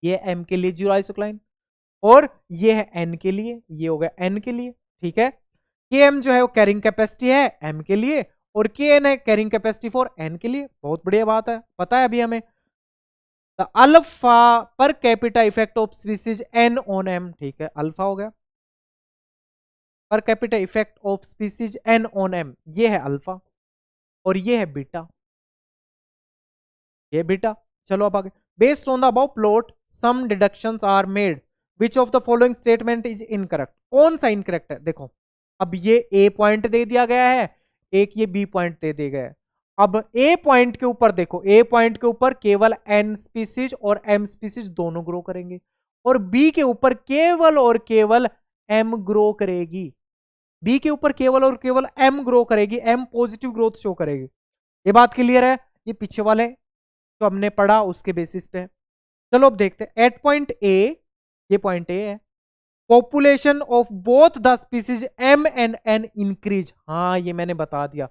ये M के लिए जीरो आइसोक्लाइन, और ये है एन के लिए, ये हो गया एन के लिए, ठीक है। के एम जो है वो कैरिंग कैपेसिटी है एम के लिए, और के एन है कैरिंग कैपेसिटी फॉर एन के लिए। बहुत बढ़िया बात है, पता है अभी हमें। The alpha per capita effect of species N on M, ठीक है, अल्फा हो गया। Per capita effect of species N on M, ये है अल्फा, और ये है बीटा, ये बीटा। चलो अब आगे, based on the above plot some deductions are made, which of the following statement is incorrect. कौन सा इनकरेक्ट है, देखो अब ये ए पॉइंट दे दिया गया है, एक ये बी पॉइंट दे दिए गए। अब ए पॉइंट के ऊपर देखो, ए पॉइंट के ऊपर केवल एन स्पीसीज और एम स्पीसीज दोनों ग्रो करेंगे, और बी के ऊपर केवल और केवल एम ग्रो करेगी। बी के ऊपर केवल और केवल एम ग्रो करेगी, एम पॉजिटिव ग्रोथ शो करेगी। ये बात क्लियर है? ये पीछे वाले तो हमने पढ़ा उसके बेसिस पे। चलो अब देखते हैं एट पॉइंट ए, ये पॉइंट ए है, population of both the species M and N increase. हाँ ये मैंने बता दिया,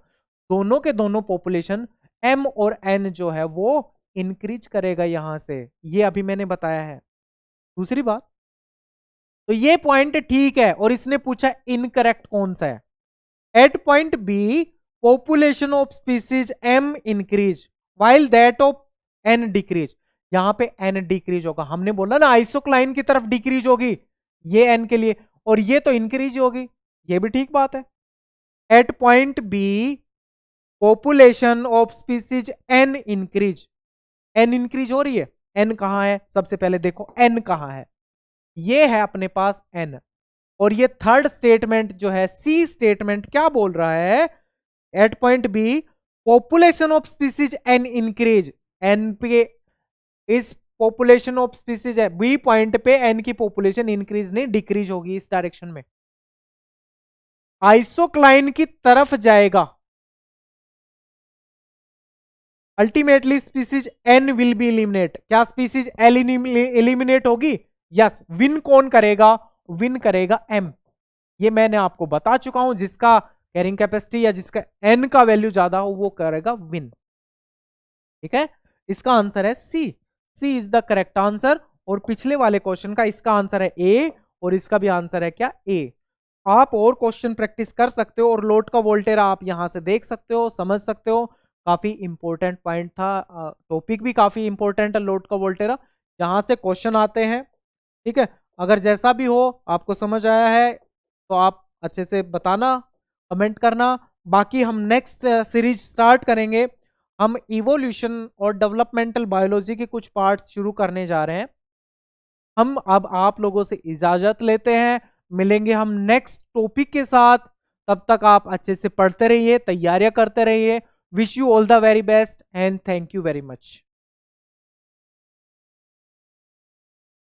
दोनों के दोनों पॉपुलेशन एम और एन जो है वो इंक्रीज करेगा यहां से, ये अभी मैंने बताया है। दूसरी बात, तो ये पॉइंट ठीक है, और इसने पूछा इनकरेक्ट कौन सा है। At point B population of species M increase while that of N decrease. यहां पे एन डिक्रीज होगा, हमने बोला ना आइसोक्लाइन की तरफ डिक्रीज होगी ये एन के लिए, और ये तो इंक्रीज होगी, ये भी ठीक बात है। At point B population of species N increase, N increase हो रही है। एन कहां है? सबसे पहले देखो एन कहां है, ये है अपने पास एन। और ये थर्ड स्टेटमेंट जो है सी स्टेटमेंट क्या बोल रहा है? At point B population of species N increase, N पे इस पॉपुलेशन ऑफ स्पीसीज है, बी पॉइंट पे एन की पॉपुलेशन इंक्रीज नहीं डिक्रीज होगी इस डायरेक्शन में, आइसोक्लाइन की तरफ जाएगा। Ultimately species N will be eliminate. क्या स्पीसीज एलिमिनेट होगी? यस। विन कौन करेगा? विन करेगा एम। ये मैंने आपको बता चुका हूं, जिसका कैरिंग कैपेसिटी या जिसका एन का वैल्यू ज्यादा हो वो करेगा विन। ठीक है, इसका आंसर है सी, सी इज द करेक्ट आंसर। और पिछले वाले क्वेश्चन का इसका आंसर है ए, और इसका भी आंसर है क्या? ए। आप और क्वेश्चन प्रैक्टिस कर सकते हो, और लोड का वोल्टेरा आप यहां से देख सकते हो, समझ सकते हो। काफी इंपॉर्टेंट पॉइंट था, टॉपिक भी काफी इंपॉर्टेंट है लोड का वोल्टेरा, जहां से क्वेश्चन आते हैं। ठीक है, अगर जैसा भी हो आपको समझ आया है तो आप अच्छे से बताना, कमेंट करना। बाकी हम नेक्स्ट सीरीज स्टार्ट करेंगे, हम इवोल्यूशन और डेवलपमेंटल बायोलॉजी के कुछ पार्ट्स शुरू करने जा रहे हैं। हम अब आप लोगों से इजाजत लेते हैं, मिलेंगे हम नेक्स्ट टॉपिक के साथ। तब तक आप अच्छे से पढ़ते रहिए, तैयारियां करते रहिए। Wish you all the very best and thank you very much.